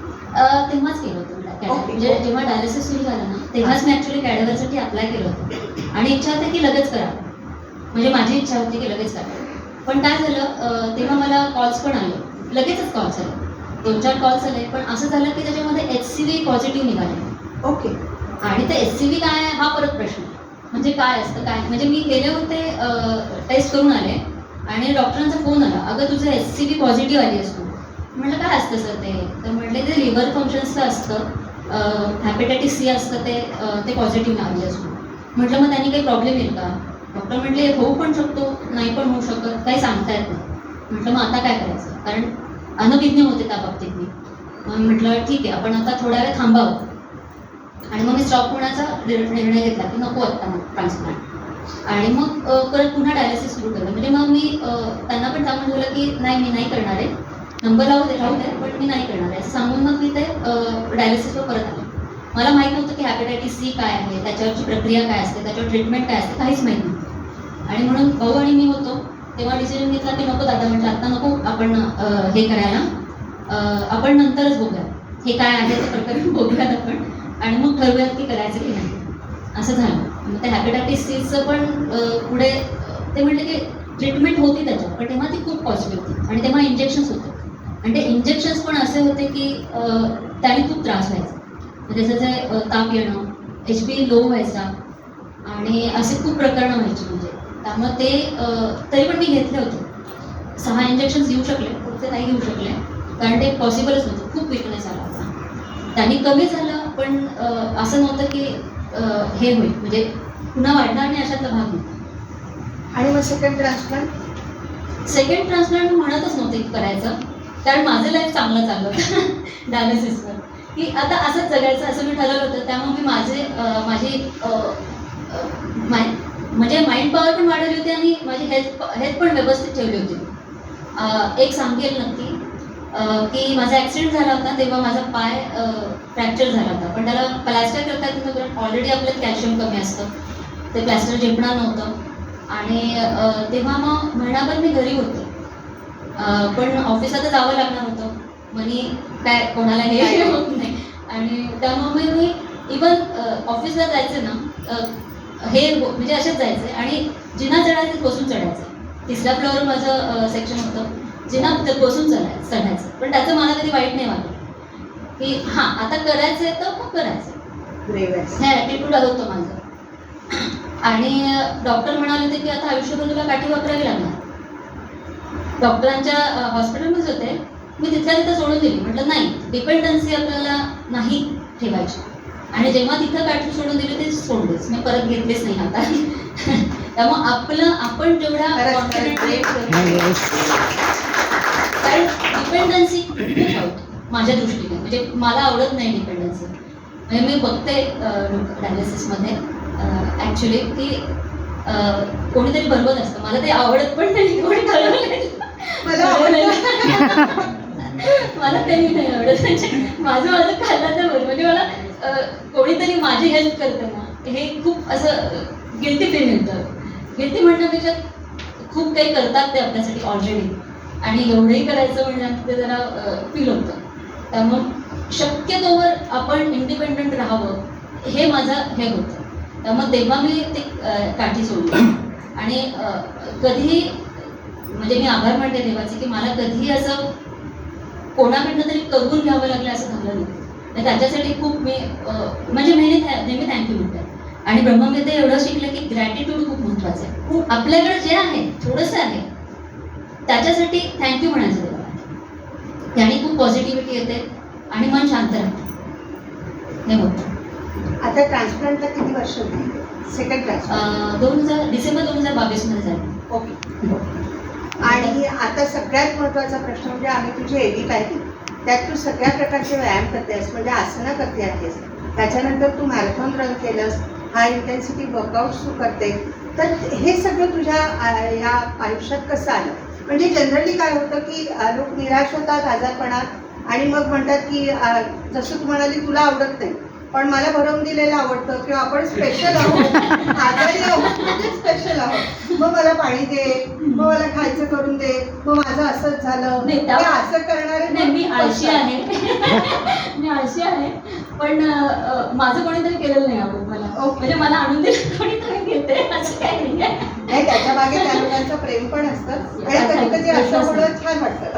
तेव्हाच केलं होतं Okay. म्हणजे जेव्हा डायलिसिस सुरू झालं ना तेव्हाच मी ॲक्च्युली कॅडेवरसाठी अप्लाय केलं होतं आणि इच्छा होती की लगेच करावं, म्हणजे माझी इच्छा होती की लगेच करावं. पण काय झालं, तेव्हा मला कॉल्स पण आले, लगेचच कॉल्स आले, 2-4 कॉल्स आले. पण असं झालं की त्याच्यामध्ये HCV पॉझिटिव्ह निघाले. ओके. आणि ते HCV काय आहे हा परत प्रश्न, म्हणजे काय असतं काय. म्हणजे मी गेले होते, टेस्ट करून आले आणि डॉक्टरांचा फोन आला, अगं तुझं HCV पॉझिटिव्ह आली असतो. म्हटलं काय असतं सर ते, तर म्हटले ते लिव्हर फंक्शन्सचं असतं, हॅपेटायटिस C असतं ते पॉझिटिव्ह आली असतो. म्हटलं मग त्यांनी काही प्रॉब्लेम येईल का. डॉक्टर म्हटले होऊ पण शकतो, नाही पण होऊ शकत, काही सांगता येत नाही. म्हटलं मग आता काय करायचं, कारण अनभिज्ञ होते त्या बाबतीत मी. मग म्हटलं ठीक आहे, आपण आता थोडा वेळ थांबावं. आणि मग मी स्टॉप होण्याचा निर्णय घेतला की नको आत्ता मग ट्रान्सप्लांट. आणि मग परत पुन्हा डायलिसिस सुरू केलं. म्हणजे मग मी त्यांना पण सांगून ठेवलं की नाही, मी नाही करणार आहे, नंबर राहू दे पण मी नाही करणार आहे असं सांगून मग मी ते डायलिसिसवर परत आले. मला माहीत नव्हतं की हॅपेटायटिस C काय आहे, त्याच्यावरची प्रक्रिया काय असते, त्याच्यावर ट्रीटमेंट काय असते, काहीच माहीत नव्हतं. आणि म्हणून भाऊ आणि मी होतो तेव्हा डिसिजन घेतला की नको दादा, म्हटलं आत्ता नको आपण हे करायला, आपण नंतरच बघूया, हे काय आहे ते प्रकरण बघूयात आपण आणि मग ठरवूयात की करायचं की नाही. असं झालं. मग ते हॅपेटायटिस Cचं पण पुढे ते म्हटले की ट्रीटमेंट होती त्याच्यावर, पण तेव्हा ती खूप कॉस्टली होती आणि तेव्हा इंजेक्शन्स होते. आणि ते इंजेक्शन्स पण असे होते की त्याने खूप त्रास व्हायचा, त्याचं जे ताप येणं, HB लो व्हायचा आणि असे खूप प्रकरणं व्हायची. म्हणजे त्यामुळे ते तरी पण मी घेतले होते. 6 इंजेक्शन्स घेऊ शकले, पुढचे नाही घेऊ शकले कारण ते पॉसिबलच नव्हतं, खूप विकनेस आला होता. त्यांनी कमी झालं पण असं नव्हतं की हे होईल, म्हणजे पुन्हा वाढणार नाही अशातला भाग नव्हता. आणि मग सेकंड ट्रान्सप्लांट म्हणतच नव्हते की करायचं, कारण माझं लाईफ चांगलं चाललं होतं डायलिसिसवर, की आता असंच जगायचं असं मी ठरवलं होतं. त्यामुळे मी माझी म्हणजे माइंड पॉवर पण वाढवली होती आणि माझी हेल्थ पण व्यवस्थित ठेवली होती. एक सांगेल नक्की की माझा ॲक्सिडेंट झाला होता तेव्हा माझा पाय फ्रॅक्चर झाला होता, पण त्याला प्लॅस्टर करता येत नव्हतं कारण ऑलरेडी आपल्यात कॅल्शियम कमी असतं, ते प्लॅस्टर झेपणार नव्हतं. आणि तेव्हा मग महिनाभर मी घरी होते, पण ऑफिसला तर जावं लागणार होतं, म्हणजे काय कोणाला हे होत नाही. आणि त्यामुळे मी इवन ऑफिसला जायचं ना म्हणजे असेच जायचे आणि जिना चढायचं बसून चढायचं. 3ऱ्या फ्लोअरवर माझं सेक्शन होतं, जिना बसून चढायचं. पण त्याचं मला कधी वाईट नाही वाटलं की हां आता करायचं आहे तर मग करायचं, हे ॲटिट्यूड होतं माझं. आणि डॉक्टर म्हणाले होते की आता आयुष्यभर तुला काठी वापरावी लागणार. डॉक्टरांच्या हॉस्पिटलमध्येच होते, मी तिथल्या तिथं सोडून दिली. म्हटलं नाही, डिपेंडन्सी आपल्याला नाही ठेवायची. आणि जेव्हा तिथं काठी सोडून दिली ते सोडलीच, मी परत घेतलीच नाही आता. त्यामुळे आपण जेवढा कॉन्फिडेंटली, कारण डिपेंडन्सी खूप वाईट माझ्या दृष्टीने, म्हणजे मला आवडत नाही डिपेंडन्सी. म्हणजे मी बघते डायलिसिसमध्ये ॲक्च्युली की कोणीतरी बरोबर असतं, मला ते आवडत पण नाही. कोणी मला ते नाही आवडत. माझं खाल्लं तर बरं, म्हणजे मला कोणीतरी माझी हेल्प करतं ना, हे खूप असं गिल्टी फील येतं. गिल्टी म्हणण्यापेक्षा खूप काही करतात ते आपल्यासाठी ऑलरेडी, आणि एवढंही करायचं म्हणजे ते जरा फील होतं. त्यामुळं शक्यतोवर आपण इंडिपेंडंट राहावं हे माझं हे होतं. त्यामुळे तेव्हा मी ते काठी सोडली. आणि कधीही म्हणजे मी आभार मानते देवाचे की मला कधीही असं कोणाकडनं तरी करून घ्यावं लागलं असं झालं नाही. त्याच्यासाठी खूप मी म्हणजे नेहमी थँक्यू म्हणते. आणि ब्रह्मविद्या एवढं शिकलं की ग्रॅटिट्यूड खूप महत्त्वाचं आहे. खूप आपल्याकडे जे आहे थोडंसं आहे त्याच्यासाठी थँक्यू म्हणायचं देवाला. त्याने खूप पॉझिटिव्हिटी येते आणि मन शांत राहतं, हे होतं. आता ट्रान्सप्लांटला किती वर्ष होती? सेकंड ट्रान्सप्लांट डिसेंबर 2022 मध्ये झालं. ओके. आणि आता सगळ्यात महत्त्वाचा प्रश्न म्हणजे आम्ही तुझी एडी पाहिली, त्यात तू सगळ्या प्रकारचे व्यायाम करतेस, म्हणजे आसनं करते आहेस, त्याच्यानंतर तू मॅरेथॉन रन केलंस, हाय इंटेन्सिटी वर्कआउट्स तू करते. तर हे सगळं तुझ्या या आयुष्यात कसं आलं? म्हणजे जनरली काय होतं की लोक निराश होतात आजारपणात आणि मग म्हणतात की जसं तू म्हणाली तुला आवडत नाही, पण मला भरवून दिलेलं आवडतं, किंवा आपण स्पेशल आहोत, आजारी आहोत म्हणजे स्पेशल आहोत, मग मला पाणी दे, मग मला खायचं करून दे, मग माझं असंच झालं. नाही, असं करणारे नाही, मी आळशी आहे. मी आळशी आहे, पण माझं कोणीतरी केलेलं नाही आवडत मला. म्हणजे मला आणून दिलं कोणीतरी घेते असं काही नाही. नाही, त्याच्या मागे त्या लोकांचं प्रेम पण असतं आणि कधी कधी असं होणं छान वाटतं.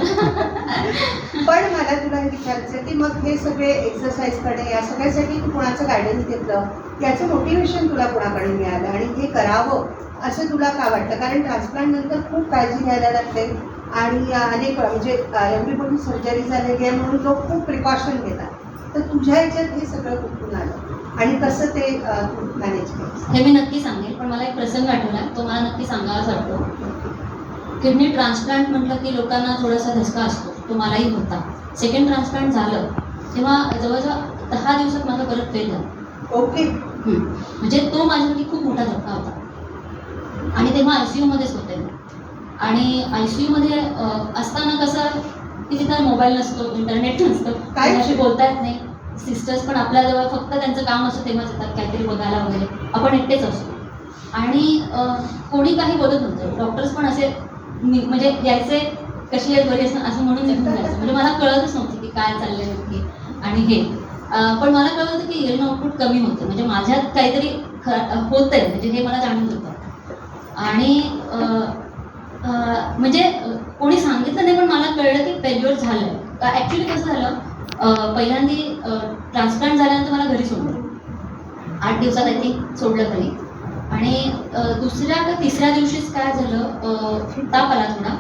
पण मला तुला हे विचारायचं की मग हे सगळे एक्सरसाइज करणे या सगळ्यासाठी तू कोणाचं गायडन्स घेतलं, याचं मोटिवेशन तुला कोणाकडे मिळालं आणि हे करावं असं तुला का वाटतं? कारण ट्रान्सप्लांट नंतर खूप काळजी घ्यायला लागते आणि अनेक म्हणजे एवढी मोठी सर्जरी झालेली आहे म्हणून लोक खूप प्रिकॉशन घेतात. तर तुझ्या ह्याच्यात हे सगळं कुठून आलं आणि कसं ते मॅनेज केलं? हे मी नक्की सांगेल, पण मला एक प्रसंग आठवला, तो मला नक्की सांगावासा वाटतो. किडनी ट्रान्सप्लांट म्हटलं की लोकांना थोडासा धसका असतो, तो मलाही होता. सेकंड ट्रान्सप्लांट झालं तेव्हा जवळजवळ 10 दिवसात माझा परत फेल झाला. ओके. म्हणजे तो माझ्यासाठी खूप मोठा धक्का होता. आणि तेव्हा ICUमध्येच होते. आणि ICUमध्ये असताना कसं की तिथं मोबाईल नसतो, इंटरनेट नसतं, कोणाशी बोलता येत नाही. सिस्टर्स पण आपल्याजवळ फक्त त्यांचं काम असतं तेव्हाच येतात काहीतरी बघायला वगैरे, आपण एकटेच असतो. आणि कोणी काही बोलत नव्हतं. डॉक्टर्स पण असे म्हणजे यायचे, कशी आहे बरी असं म्हणून निघून जायचं. म्हणजे मला कळतच नव्हतं की काय चाललंय नक्की. आणि हे पण मला कळत होतं की युरिन आउटपुट कमी होतं, म्हणजे माझ्यात काहीतरी होतंय, म्हणजे हे मला जाणून होतं. आणि म्हणजे कोणी सांगितलं नाही, पण मला कळलं की फेल्युअर झालं. ॲक्च्युली कसं झालं, पहिल्यांदी ट्रान्सप्लांट झाल्यानंतर मला घरी सोडलं. 8 दिवसात आय थिंक सोडलं घरी. आणि दुसऱ्या का तिसऱ्या दिवशीच काय झालं, ताप आला थोडा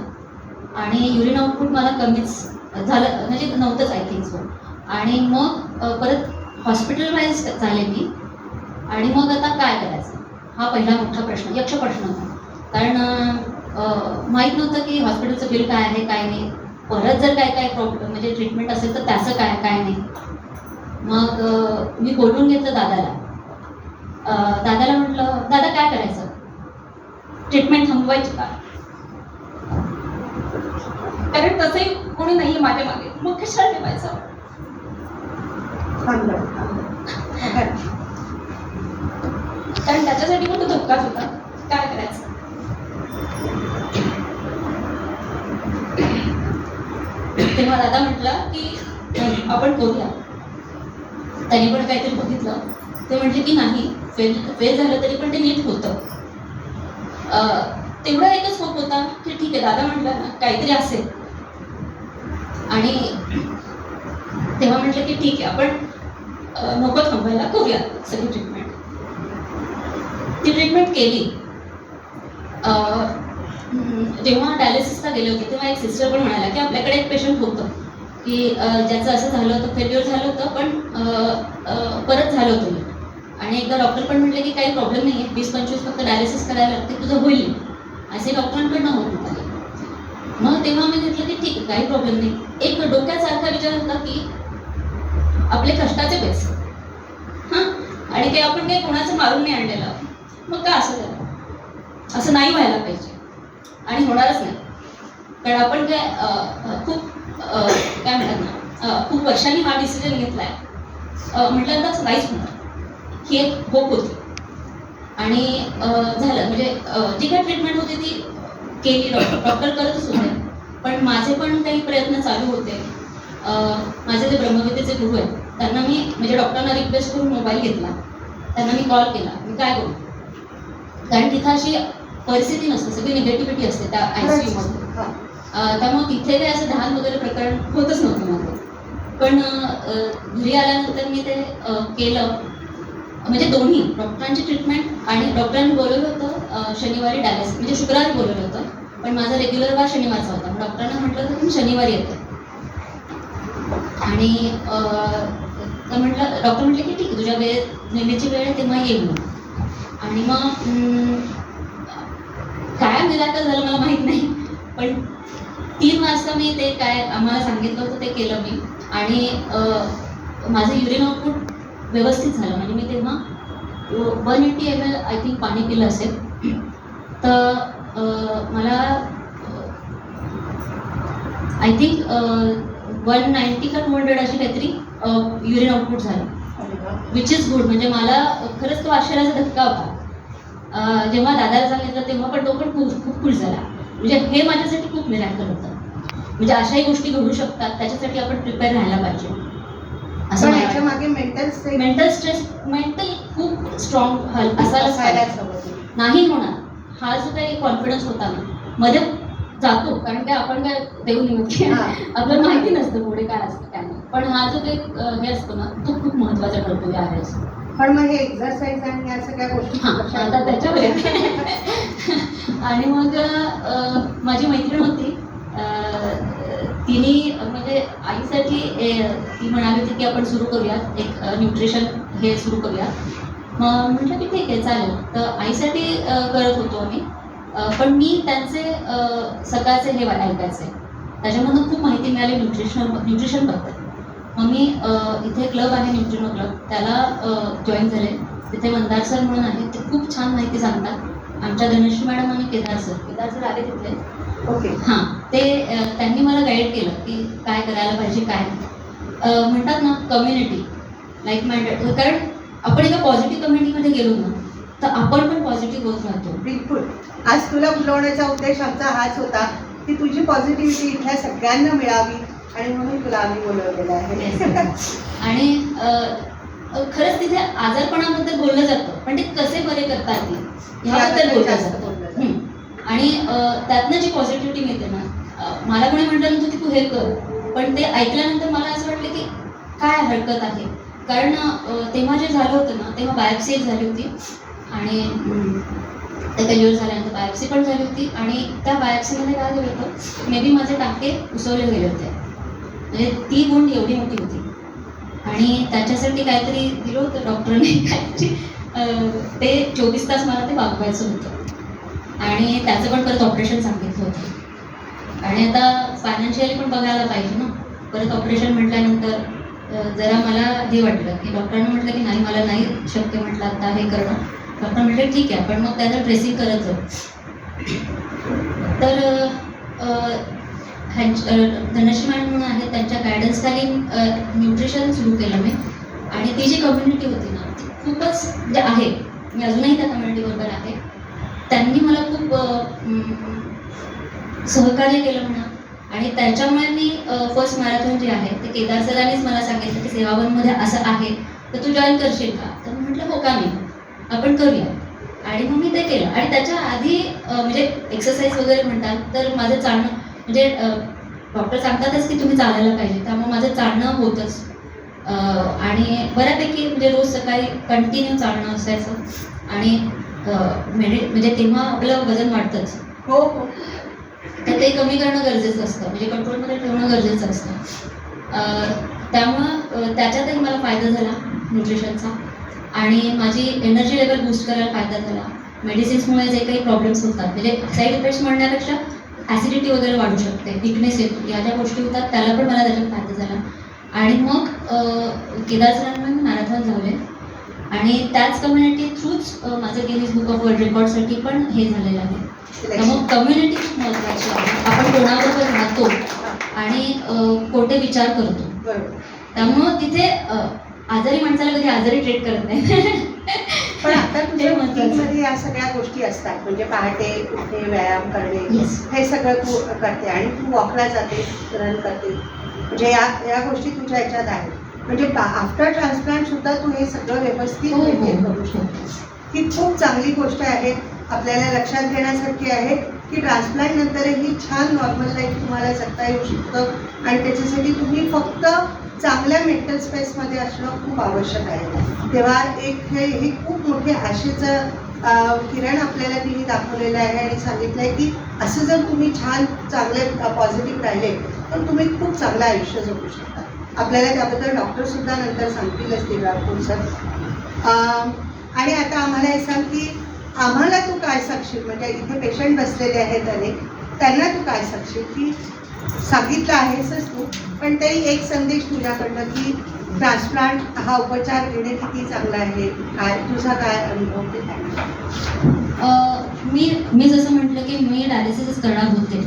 आणि युरिन आउटपुट मला कमीच झालं, म्हणजे नव्हतंच आय थिंक सो. आणि मग परत हॉस्पिटलाइज झाले मी. आणि मग आता काय करायचं हा पहिला मोठा प्रश्न, यक्ष प्रश्न होता. कारण माहीत नव्हतं की हॉस्पिटलचं बिल काय आहे काय नाही, परत जर काय प्रॉब्लेम म्हणजे ट्रीटमेंट असेल तर त्याचं काय नाही. मग मी बोलून घेतलं दादाला. दादाला म्हटलं, दादा काय करायचं, ट्रीटमेंट थांबवायची का? कारण तसंही कोणी नाही आहे माझ्या मागे, मग कशाला ठेवायचं? कारण त्याच्यासाठी पण तो धक्काच होता, काय करायचं. तेव्हा दादा म्हटला की आपण करूया. त्याने पण काहीतरी बघितलं, ते म्हटले की नाही, फेल झालं तरी पण ते नीट होतं. तेवढा एकच होप होता की ठीक आहे, दादा म्हटलं ना काहीतरी असेल. आणि तेव्हा म्हटलं की ठीक आहे, आपण नको थांबायला, करूया सगळी ट्रीटमेंट. ती ट्रीटमेंट केली. जेव्हा डायलिसिसला गेले होते तेव्हा एक सिस्टर पण म्हणाला की आपल्याकडे एक पेशंट होतं की ज्याचं असं झालं होतं, फेल्युअर झालं होतं, पण परत झालं होतं मी. आणि एकदा डॉक्टर पण म्हटले की काही प्रॉब्लेम नाही आहे, 20-25 फक्त डायलिसिस करायला लागते, तुझं होईल, असे डॉक्टरांकडनं होत होतं. मग तेव्हा मी घेतलं की ठीक आहे, काही प्रॉब्लेम नाही. एक डोक्यासारखा विचार होता की आपले कष्टाचे पैसे, हां, आणि ते आपण काही कोणाचं मारून नाही आणलेलं, मग का असं करा, असं नाही व्हायला पाहिजे आणि होणारच नाही. कारण आपण काय खूप काय म्हणतात ना, खूप वर्षांनी हा डिसिजन घेतला आहे, म्हटल्यानंतर असं नाहीच होणार, ही एक होप होती. आणि झालं, म्हणजे जी काही ट्रीटमेंट होती ती केली, डॉक्टर करतच होते, पण माझे पण काही प्रयत्न चालू होते. माझे जे ब्रह्मविद्येचे गुरु आहेत त्यांना मी म्हणजे डॉक्टरांना रिक्वेस्ट करून मोबाईल घेतला, त्यांना मी कॉल केला, मी काय करू, कारण तिथं अशी परिस्थिती नसते, सगळी निगेटिव्हिटी असते त्या ICU मध्ये. त्यामुळे तिथे काही असं ध्यान वगैरे प्रकरण होतच नव्हतं माझं. पण घरी आल्यानंतर मी ते केलं, म्हणजे दोन्ही डॉक्टरांची ट्रीटमेंट आणि डॉक्टरांनी बोलवलं होतं शनिवारी डायलिसिस, म्हणजे शुक्रवारी बोलवलं होतं, पण माझा रेग्युलर वार शनिवारचा होता. डॉक्टरांना म्हटलं होतं की मी शनिवारी येते. आणि डॉक्टर म्हटले की ठीक आहे, तुझ्या नेहमीची वेळ आहे तेव्हा ये म्हणून. आणि मग काय मिराकल झालं मला माहीत नाही, पण 3 वाजता मी ते काय आम्हाला सांगितलं होतं ते केलं मी. आणि माझं युरिन आउटपुट व्यवस्थित झालं, म्हणजे मी तेव्हा 180 ml आय थिंक पाणी पिलं असेल, तर मला आय थिंक 190 का 200 अशी काहीतरी युरिन आउटपुट झालं, विच इज गुड. म्हणजे मला खरंच तो आश्चर्याचा धक्का होता. जेव्हा दादाला सांगितलं तेव्हा पण तो पण खूप खुश झाला. म्हणजे हे माझ्यासाठी खूप मिराकल होतं. म्हणजे अशाही गोष्टी घडू शकतात, त्याच्यासाठी आपण प्रिपेअर राहायला पाहिजे. असं याच्या मागे मेंटल स्ट्रेस, मेंटल खूप स्ट्रॉंग असायलाच नाही होणार. हा जो काही कॉन्फिडन्स होता ना, मध्ये जातो, कारण काय आपण काय देऊ नये, आपल्याला माहिती नसतं पुढे काय असतं काय नाही, पण हा जो काही हे असतो ना, तो खूप महत्त्वाचा ठरतो आहे. पण मग हे एक्झरसाईज आणि या सगळ्या गोष्टी आता त्याच्यावर आणि मग माझी मैत्रीण होती, तिने म्हणजे आईसाठी ती म्हणाली होती की आपण सुरू करूयात एक न्यूट्रिशन हे सुरू करूयात. मग म्हटलं की ठीक आहे चालेल. तर आईसाठी करत होतो आम्ही, पण मी त्यांचे सकाळचे हे ऐकायचे, त्याच्यामधून खूप माहिती मिळाली न्यूट्रिशन बद्दल. मग मी इथे क्लब आहे न्यूट्रिनो क्लब, त्याला जॉईन झाले. तिथे मंदार सर म्हणून आहे, ते खूप छान माहिती सांगतात. आमच्या धनश्री मॅडम आणि केदार सर आले तिथे. ओके, हां, ते त्यांनी मला गाईड केलं की काय करायला पाहिजे काय नाही. म्हणतात ना कम्युनिटी लाईक माइंडेड, कारण आपण एका पॉझिटिव्ह कम्युनिटीमध्ये गेलो ना तर आपण पण पॉझिटिव्ह होत राहतो. बिलकुल. आज तुला बोलवण्याचा उद्देश आमचा हाच होता की तुझी पॉझिटिव्हिटी इथल्या सगळ्यांना मिळावी, आणि म्हणून तुला आम्ही बोलवलेलं आहे. आणि खरंच तिथे आजारपणाबद्दल बोललं जातं, पण ते कसे बरे करतात ते ह्याबद्दल बोललं जातं. आणि त्यातनं जी पॉझिटिव्हिटी मिळते ना, मला कोणी म्हटलं नव्हतं की तू हे कर, पण ते ऐकल्यानंतर मला असं वाटलं की काय हरकत आहे. कारण तेव्हा जे झालं होतं ना, तेव्हा बायोप्सी झाली होती, आणि ते फेल्युअर झाल्यानंतर बायोप्सी पण झाली होती. आणि त्या बायोप्सीमध्ये काय झालं होतं, मे बी माझे टाके उसवले गेले होते, म्हणजे ती गुंड एवढी मोठी होती. आणि त्याच्यासाठी काहीतरी दिलं होतं डॉक्टरने, काहीतरी ते 24 तास मला ते वागवायचं होतं, आणि त्याचं पण परत ऑपरेशन सांगितलं होतं. आणि आता फायनान्शियली पण बघायला पाहिजे ना, परत ऑपरेशन म्हटल्यानंतर जरा मला हे वाटलं की डॉक्टरांना म्हटलं की नाही मला नाही शक्य, म्हटलं आता हे करणं. डॉक्टर म्हटलं ठीक आहे, पण मग त्याचं ड्रेसिंग करत जाऊ. तर धनश्री मॅडम म्हणून आहेत, त्यांच्या गायडन्सखाली न्यूट्रिशन सुरू केलं मी. आणि ती जी कम्युनिटी होती ना ती खूपच म्हणजे आहे, मी अजूनही त्या कम्युनिटीबरोबर आहे. त्यांनी मला खूप सहकार्य केलं म्हणा. आणि त्याच्यामुळे मी फर्स्ट मॅरेथॉन जे आहे ते केदार सरांनीच मला सांगितलं की सेवावनमध्ये असं आहे तर तू जॉईन करशील का. तर मी म्हटलं हो का नाही, आपण करूया. आणि मग मी ते केलं. आणि त्याच्या आधी म्हणजे एक्सरसाइज वगैरे म्हणतात तर माझं चालणं म्हणजे डॉक्टर सांगतातच की तुम्ही चालायला पाहिजे, त्यामुळे माझं चालणं होतंच. आणि बऱ्यापैकी म्हणजे रोज सकाळी कंटिन्यू चालणं असायचं. आणि म्हणजे तेव्हा आपलं वजन वाढतंच. हो हो, तर ते कमी करणं गरजेचं असतं, म्हणजे कंट्रोलमध्ये ठेवणं गरजेचं असतं. त्यामुळं त्याच्यातही मला फायदा झाला न्यूट्रिशनचा आणि माझी एनर्जी लेवल बूस्ट करायला फायदा झाला. मेडिसिन्समुळे जे काही प्रॉब्लेम्स होतात म्हणजे साईड इफेक्ट्स म्हणण्यापेक्षा ॲसिडिटी वगैरे वाढू शकते, विकनेस येतो, या ज्या गोष्टी होतात त्याला पण मला त्याच्यात फायदा झाला. आणि मग केदारनाथमध्ये मी मॅरेथॉन धावले आणि त्याच कम्युनिटी थ्रूच माझं गिनीज बुक ऑफ वर्ल्ड रेकॉर्डसाठी पण हे झालेलं आहे. त्यामुळे कम्युनिटी खूप महत्त्वाची आहे. आपण कोणाबरोबर राहतो आणि कोणते विचार करतो. बरोबर. त्यामुळं तिथे आजारी माणसाला कधी आजारी ट्रीट करत नाही. पण आता हे तुझ्या महत्त्वाचं. रुटीनमध्ये या सगळ्या गोष्टी असतात म्हणजे पहाटे उठणे, व्यायाम करणे, Yes. हे सगळं तू करते आणि तू वॉकला जाते, रन करते, म्हणजे या गोष्टी तुझ्या ह्याच्यात आहेत. म्हणजे आफ्टर ट्रान्सप्लांट सुद्धा तू हे सगळं व्यवस्थित हो, हो, maintain हो. करू शकतेस. ही खूप चांगली गोष्ट आहे, आपल्याला लक्षात घेण्यासारखी आहे की ट्रान्सप्लांट नंतरही छान नॉर्मल लाईफ तुम्हाला जगता येऊ शकतं आणि त्याच्यासाठी तुम्ही फक्त चांगल्या मेंटल स्पेसमध्ये असणं खूप आवश्यक आहे. तेव्हा हे खूप मोठे आशेचं किरण आपल्याला तिने दाखवलेलं आहे आणि सांगितलं आहे की असं जर तुम्ही छान चांगले पॉझिटिव्ह राहिले तर तुम्ही खूप चांगलं आयुष्य जगू शकता. आपल्याला त्याबद्दल डॉक्टरसुद्धा नंतर सांगतीलच दिव्यापूरसर. आणि आता आम्हाला हे सांग की आम्हाला तू काय सांगशील, म्हणजे इथे पेशंट बसलेले आहेत अनेक, त्यांना तू काय सांगशील की सांगितलं आहेसच तू, पण तरी एक संदेश तुझ्याकडनं की ट्रान्सप्लांट हा उपचार घेणे किती चांगला आहे, काय तुझा काय अनुभव ते मी जसं म्हटलं की मी डायलिसिसच करणार होते,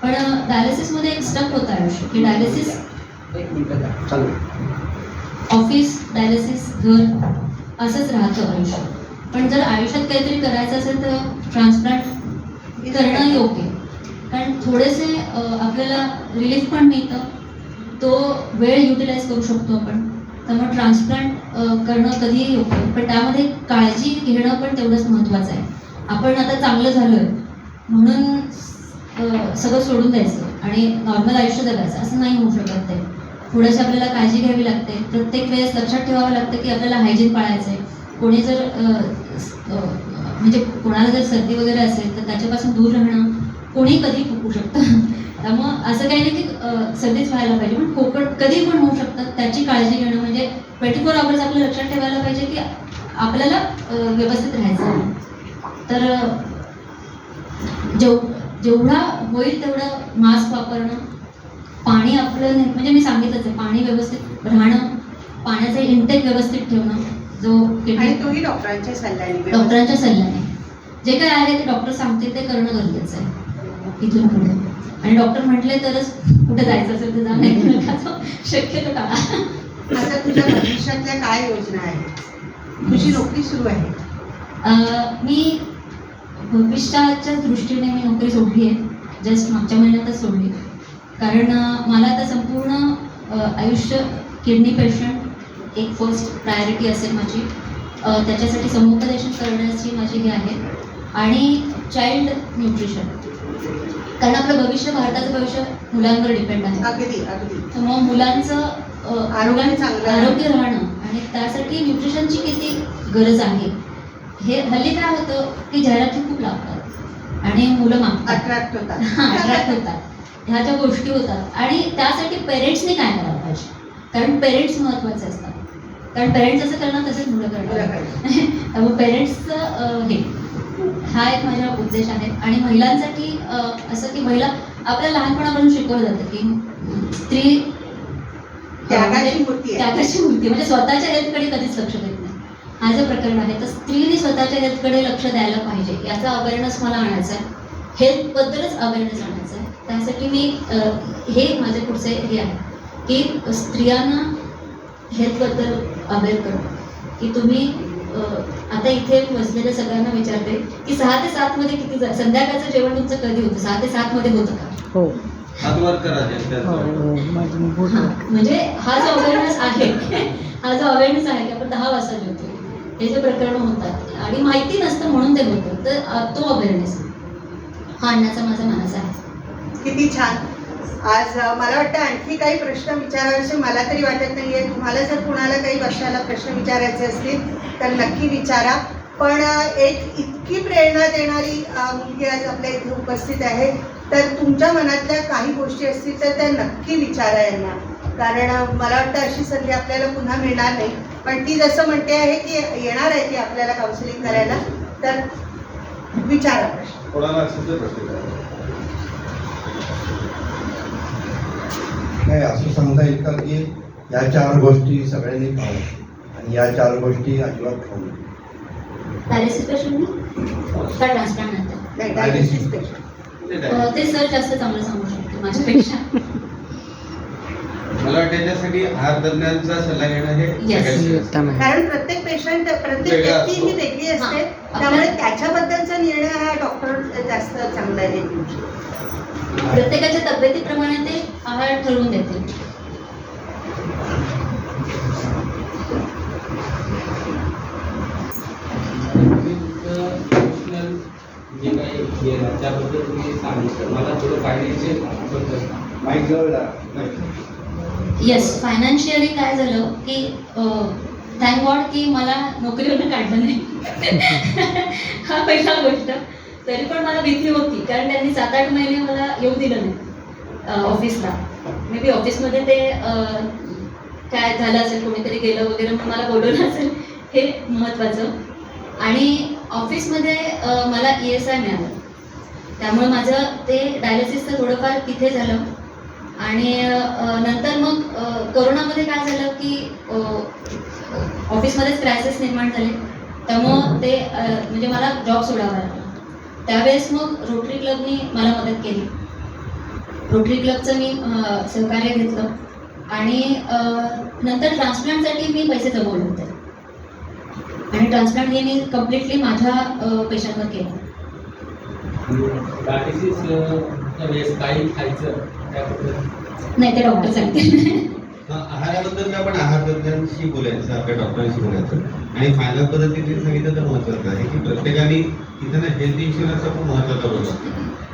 पण डायलिसिसमध्ये एक स्टक होतं आयुष्य की डायलिसिस ऑफिस, डायलिसिस, घर असंच राहतं आयुष्य. पण जर आयुष्यात काहीतरी करायचं असेल तर ट्रान्सप्लांट करणं योग्य, कारण थोडेसे आपल्याला रिलीफ पण मिळतं, तो वेळ युटिलाइज करू शकतो आपण. त्यामुळे ट्रान्सप्लांट करणं कधीही योग्य, पण त्यामध्ये काळजी घेणं पण तेवढंच महत्त्वाचं आहे. आपण आता चांगलं झालो आहे म्हणून सगळं सोडून द्यायचं आणि नॉर्मल आयुष्य जगायचं असं नाही होऊ शकत. ते थोडंसं आपल्याला काळजी घ्यावी लागते. प्रत्येक वेळेस लक्षात ठेवावं लागतं की आपल्याला हायजीन पाळायचं आहे. कोणी जर म्हणजे कोणाला जर सर्दी वगैरे असेल तर त्याच्यापासून दूर राहणं कोणी कधी होऊ शकतं. त्यामुळं असं काही नाही की सर्दीच व्हायला पाहिजे, पण खोकट कधी पण होऊ शकतं. त्याची काळजी घेणं म्हणजे 24 आवर्स आपलं लक्षात ठेवायला पाहिजे की आपल्याला व्यवस्थित राहायचं आहे. तर जेवढा होईल तेवढं मास्क वापरणं, पाणी आपलं म्हणजे मी सांगितलंच आहे, पाणी व्यवस्थित राहणं, पाण्याचा इंटेक व्यवस्थित ठेवणं, जो आणि तोही डॉक्टरांच्या सल्ल्याने. डॉक्टरांच्या सल्ल्याने जे काय आहे ते डॉक्टर सांगतील ते करणं गरजेचं आहे इथून पुढे. आणि डॉक्टर म्हटले तरच कुठे जायचं असेल तर जा, नाही शक्यतो टाळा. आता तुझ्या भविष्यातल्या काय योजना आहेत? तुझी नोकरी सुरू आहे. मी भविष्याच्या दृष्टीने मी नोकरी सोडली आहे, जस्ट मागच्या महिन्यातच सोडली. कारण मला आता संपूर्ण आयुष्य किडनी पेशंट एक फर्स्ट प्रायोरिटी असेल माझी. त्याच्यासाठी समुपदेशन करण्याची माझी हे आहे. आणि चाइल्ड न्यूट्रिशन, कारण आपलं भविष्य, भारताचं भविष्य मुलांवर डिपेंड आहे. अगदी अगदी. तर मग मुलांचं आरोग्य चांगलं आरोग्य राहणं आणि त्यासाठी न्यूट्रिशनची किती गरज आहे हे हल्ली काय होतं की जाहिराती खूप लागतात आणि मुलं मागतात, अट्रॅक्ट होतात. अट्रॅक्ट होतात, ह्या ज्या गोष्टी होतात. आणि त्यासाठी पेरेंट्सने काय करायला पाहिजे, कारण पेरेंट्स महत्त्वाचे असतात. कारण पेरेंट्स असं करणार तसंच मुलं करणार. त्यामुळे पेरेंट्सचं हे हा एक माझा उद्देश आहे. आणि महिलांसाठी असं की महिला आपल्याला लहानपणापासून शिकवलं जातं की स्त्री त्यागाची मूर्ती आहे. त्यागाची मूर्ती, म्हणजे स्वतःच्या हेल्थकडे कधीच लक्ष देत नाही. हा जो प्रकरण आहे तर स्त्रीने स्वतःच्या हेल्थकडे लक्ष द्यायला पाहिजे, याचा अवेअरनेस मला आणायचा आहे. हेल्थबद्दलच अवेअरनेस आणायचा आहे. त्यासाठी मी हे माझे पुढचे हे आहे की स्त्रियांना हेल्थबद्दल अवेअर करू. की तुम्ही आता इथे बसलेल्या सगळ्यांना विचारते की 6 ते 7 मध्ये किती संध्याकाळचं जेवण तुमचं कधी होतं, 6 ते 7 मध्ये होतं का? हो म्हणजे हा जो अवेअरनेस आहे हा जो अवेअरनेस आहे की आपण 10 वाजता जेवतो, हे जे प्रकरण होतात आणि माहिती नसतं म्हणून ते होतं, तर तो अवेअरनेस हा आणण्याचा माझा मानस आहे. किती छान. आज मला वाटतं आणखी काही प्रश्न विचारायचे मला तरी वाटत नाही आहे. तुम्हाला जर कुणाला काही वर्षाला प्रश्न विचारायचे असतील तर नक्की विचारा. पण एक इतकी प्रेरणा देणारी मुलगी आज आपल्या इथे उपस्थित आहे, तर तुमच्या मनातल्या काही गोष्टी असतील तर त्या नक्की विचारा यांना. कारण मला वाटतं अशी संधी आपल्याला पुन्हा मिळणार नाही. पण ती जसं म्हणते आहे की येणार आहे ती आपल्याला काउन्सिलिंग करायला, तर विचारा प्रश्न. कोणाला असेल तर प्रश्न करा. नाही, असं सांगता येईल का की या 4 गोष्टी सगळ्यांनी खावं आणि या 4 गोष्टी अजिबात खाऊ नये? डायलिसिस पेशंट का ट्रान्सप्लांट नंतर नाही, डायलिसिस पेशंट. ते सर जास्त चांगलं सांगू शकतो माझ्यापेक्षा. मला वाटतं त्यासाठी आहार तज्ञांचा सल्ला घेणं हे Yes. सगळ्यात श्रेष्ठ. उत्तम आहे. कारण प्रत्येक पेशंट, प्रत्येक वेगळा व्यक्ती ही असतो. वेगळी असते, हां. त्यामुळे त्याच्याबद्दलचा निर्णय हा डॉक्टर जास्त चांगला हे घेऊ शकतो. प्रत्येकाच्या तब्येतीप्रमाणे ते आहार ठरवून देते. जे काही गेलं त्याबद्दल तुम्ही सांगितलं, मला थोडं फायनान्शियल बद्दल माईक जवळ येस, फायनान्शियली काय झालं की थँक गॉड की मला नोकरीवरनं काढलं नाही. हा पहिला गोष्ट. तरी पण मला भीती होती, कारण त्यांनी 7-8 महिने मला येऊ दिलं नाही ऑफिसला. मे बी ऑफिसमध्ये ते काय झालं असेल, कोणीतरी गेलं वगैरे म्हणून मला बोलवलं असेल, हे महत्त्वाचं. आणि ऑफिसमध्ये मला ESI मिळालं, त्यामुळे माझं ते डायलिसिसचं थोडंफार तिथे झालं. आणि नंतर मग कोरोनामध्ये काय झालं की ऑफिसमध्येच क्रायसिस निर्माण झाले, त्यामुळं ते म्हणजे मला जॉब सोडावा लागला. त्यावेळेस मग रोटरी क्लबनी मला मदत केली. रोटरी क्लबचं मी सहकार्य घेतलं आणि नंतर ट्रान्सप्लांटसाठी मी पैसे जमवले होते आणि ट्रान्सप्लांट हे मी कम्प्लिटली माझ्या पेशंटवर केलं. डायलिसिस वेळेस काही खायचं त्याबद्दल नाही, ते डॉक्टर सांगतील. आहाराबद्दल आपण आहार तज्ञांशी बोलायचं, आपल्या डॉक्टरांशी बोलायचं. आणि फायनल पद्धतीने सांगितलं तर महत्त्वाचं आहे की प्रत्येकाने तिथं ना हेल्थ इन्शुरन्सचा खूप महत्त्वाचा रोल असतो.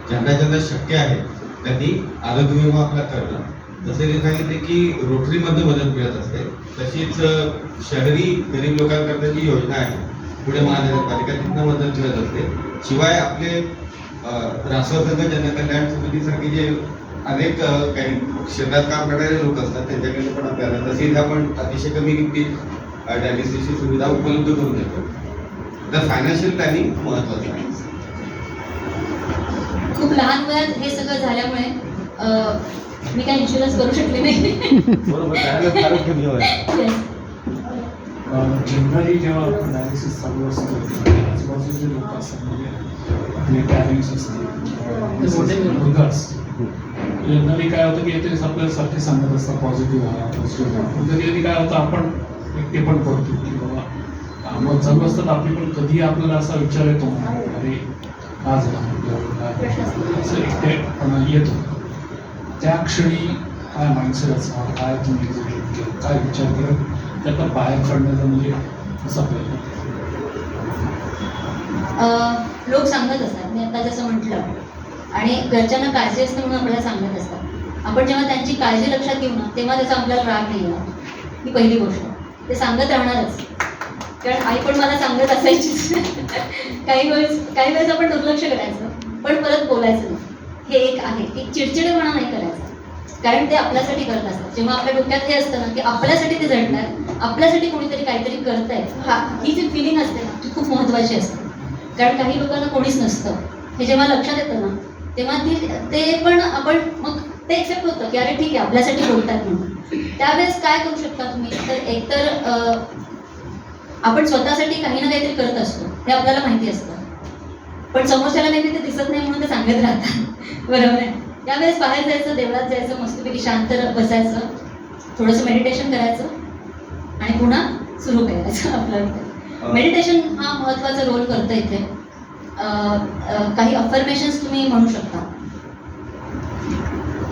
ज्यांना ज्यांना शक्य आहे त्यांनी आरोग्य विमा आपला करणं. जसं की सांगितले की रोटरीमध्ये मदत मिळत असते, तशीच शहरी गरीब लोकांकरता जी योजना आहे पुणे महानगरपालिका, तिथनं मदत मिळत असते. शिवाय आपले राष्ट्रसंघ जनकल्याण समितीसारखे जे अनेक काही क्षेत्रात काम करणारे लोक असतात त्यांच्याकडे पण आपल्याला तसेच आपण अतिशय कमी किमतीत डायलिसिसची सुविधा उपलब्ध करून देतो. तर फायनान्शियल प्लॅनिंग महत्त्वाचं आहे. खूप लहान वयात हे सगळं झाल्यामुळे मी काय इन्शुरन्स करू शकले नाही. बरोबर, त्यावेळेस फारच कमी आहे. Yes. जनरली जेव्हा आपण डायलिसिस चालू असतो आजूबाजूचे लोक असतात, म्हणजे आपले पॅरेंट्स असतील, मुलगा असतो, जनरली काय होतं की ते आपल्यासाठी सांगत असतात पॉझिटिव्ह व्हा, पॉझिटिव्ह व्हा. पण कधी कधी काय होतं आपण एकटे पण पडतो की बाबा मग चालू असतात आपली, पण कधी आपल्याला असा विचार येतो अरे का झाला असं एकटेपणा येतो. त्या क्षणी काय माइंडसेट असा, काय तुम्ही एक्झिक्यूट केलं, काय विचार करत त्यातनं बाहेर काढण्याचा म्हणजे असा प्रयत्न? लोक सांगत असतात, मी आता जसं म्हटलं, आणि घरच्यांना काळजी असते म्हणून आपल्याला सांगत असतात. आपण जेव्हा त्यांची काळजी लक्षात घेऊ ना, तेव्हा त्याचा आपल्याला राग नाही येणार. ही पहिली गोष्ट. ते सांगत राहणारच, कारण आई पण मला सांगत असायचीच. काही वेळेस आपण दुर्लक्ष करायचं, पण परत बोलायचं नाही. हे एक आहे की चिडचिडेपणा नाही करायचा, कारण ते आपल्यासाठी करत असतात. जेव्हा आपल्या डोक्यात हे असतं ना की आपल्यासाठी ते झटणार, आपल्यासाठी कोणीतरी काहीतरी करतंय, ही जी फिलिंग असते ना ती खूप महत्त्वाची असते. कारण काही लोकांना कोणीच नसतं, हे जेव्हा लक्षात येतं ना तेव्हा ते पण आपण मग ते एक्सेप्ट होतं की अरे ठीक आहे आपल्यासाठी बोलतात म्हणून. त्यावेळेस काय करू शकता तुम्ही, तर एकतर आपण स्वतःसाठी काही ना काहीतरी करत असतो, हे आपल्याला माहिती असतं, पण समोरच्याला नेहमी ते दिसत नाही म्हणून ते सांगत राहतात. बरोबर आहे. त्यावेळेस बाहेर जायचं, देवळात जायचं, मस्तपैकी शांत बसायचं, थोडंसं मेडिटेशन करायचं आणि पुन्हा सुरू करायचं आपलं. मेडिटेशन हा महत्त्वाचा रोल करतं इथे. काही अफर्मेशन्स तुम्ही म्हणू शकता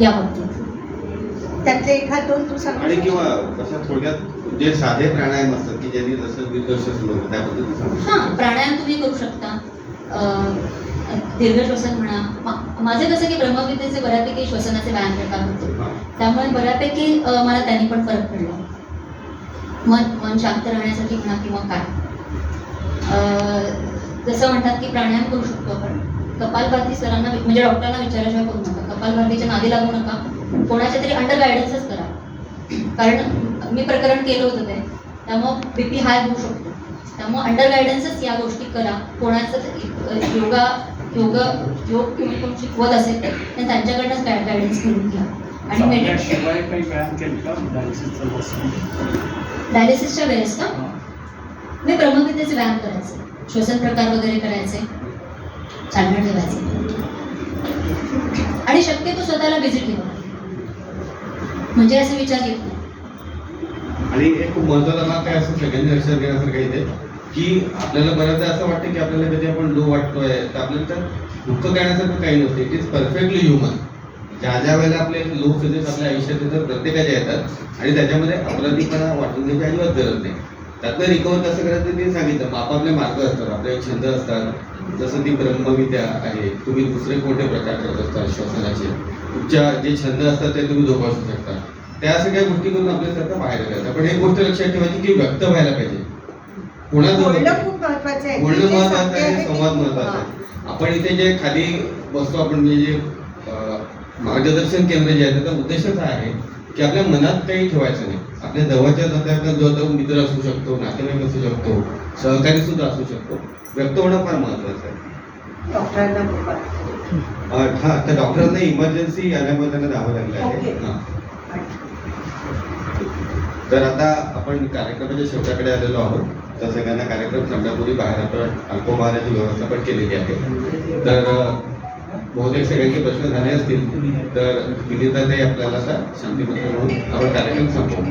या बाबतीत. त्यातले एखाद दोन तू सांगू आणि शकतो? किंवा कसं थोडक्यात जे साधे प्राणायाम असतात की ज्यांनी जसं दीर्घ श्वास घेतो त्याबद्दल सांगू शकता. हां, प्राणायाम तुम्ही करू शकता. दीर्घ श्वसन म्हणा. माझं कसं की ब्रह्मविद्येचे बऱ्यापैकी श्वसनाचे व्यायाम प्रकार होते, त्यामुळे बऱ्यापैकी मला त्यांनी पण फरक पडला. मन शांत राहण्यासाठी म्हणा किंवा काय. जसं म्हणतात की प्राणायाम करू शकतो आपण. कपालभाती सरांना म्हणजे डॉक्टरांना विचाराशिवाय करू नका. कपालभातीच्या नादी लागू नका. कोणाच्या तरी अंडर गायडन्सच करा. कारण मी प्रकरण केलं होतं ते, त्यामुळं BP हाय होऊ शकतो. त्यामुळं अंडर गायडन्सच या गोष्टी करा. कोणाचं योग किंवा कोण शिकवत असेल तर त्यांच्याकडनंच गायडन्स घेऊन घ्या. आणि मेडिटेशन काही व्यायाम केले का डायलिसिसचं? डायलिसिसच्या वेळेस का मी ब्रह्मविद्येचे व्यायाम करायचे, श्वसन प्रकार वगैरे करायचे, चालणं ठेवायचे आणि शक्यतो स्वतःला बिझी ठेवा, म्हणजे असे विचार येत नाही. आणि एक खूप महत्त्वाचा भाग काय असं सगळ्यांनी लक्षात घेण्यासारखं इथे की आपल्याला बऱ्याचदा असं वाटतं की आपल्याला कधी आपण लो वाटतोय तर आपल्याला तर दुःख करण्यासारखं काही नसते. It is perfectly human. ज्या वेळेला आपले लो फेजेस आपल्या आयुष्यात येतात प्रत्येकाच्या येतात आणि त्याच्यामध्ये अपराधीपणा वाटून घ्यायची अजिबात गरज नाही. त्यातनं रिकवर कसं करायचं ते सांगितलं. आपापले मार्ग असतात, आपले छंद असतात. जसं ती ब्रह्मविद्या आहे, तुम्ही दुसरे कोणते प्रकार करत असता श्वसनाचे, तुमच्या जे छंद असतात ते तुम्ही जोपासू शकता. त्या सगळ्या गोष्टी करून आपल्यासारखं बाहेर करायचं. पण एक गोष्ट लक्षात ठेवायची की व्यक्त व्हायला पाहिजे. बोलणं खूप महत्वाचं आहे. बोलणं महत्वाचं आहे, संवाद महत्वाचा आहे. आपण इथे जे खाली बसतो आपण जे मार्गदर्शन केंद्र जे आहे त्याचा उद्देशच हा आहे की आपल्या मनात काही ठेवायचं नाही. आपल्या जवळच्या नात्यातला जो तो मित्र असू शकतो, नातेवाईक असू शकतो, सहकारी सुद्धा असू शकतो. व्यक्त होणं फार महत्वाचं आहे. डॉक्टरांना हा, त्या डॉक्टरांना इमर्जन्सी आल्यामुळे त्यांना जावं लागलं आहे. हा. तर आता आपण कार्यक्रमाच्या शेवटाकडे आलेलो आहोत. तर सगळ्यांना कार्यक्रम संपण्यापूर्वी बाहेर आपण अल्पोपहाराची व्यवस्था पण केलेली आहे. तर बहुतेक सगळ्यांचे प्रश्न झाले असतील तर विनीताताई आपल्याला आता शांतीपत्र म्हणून आपण कार्यक्रम संपवू.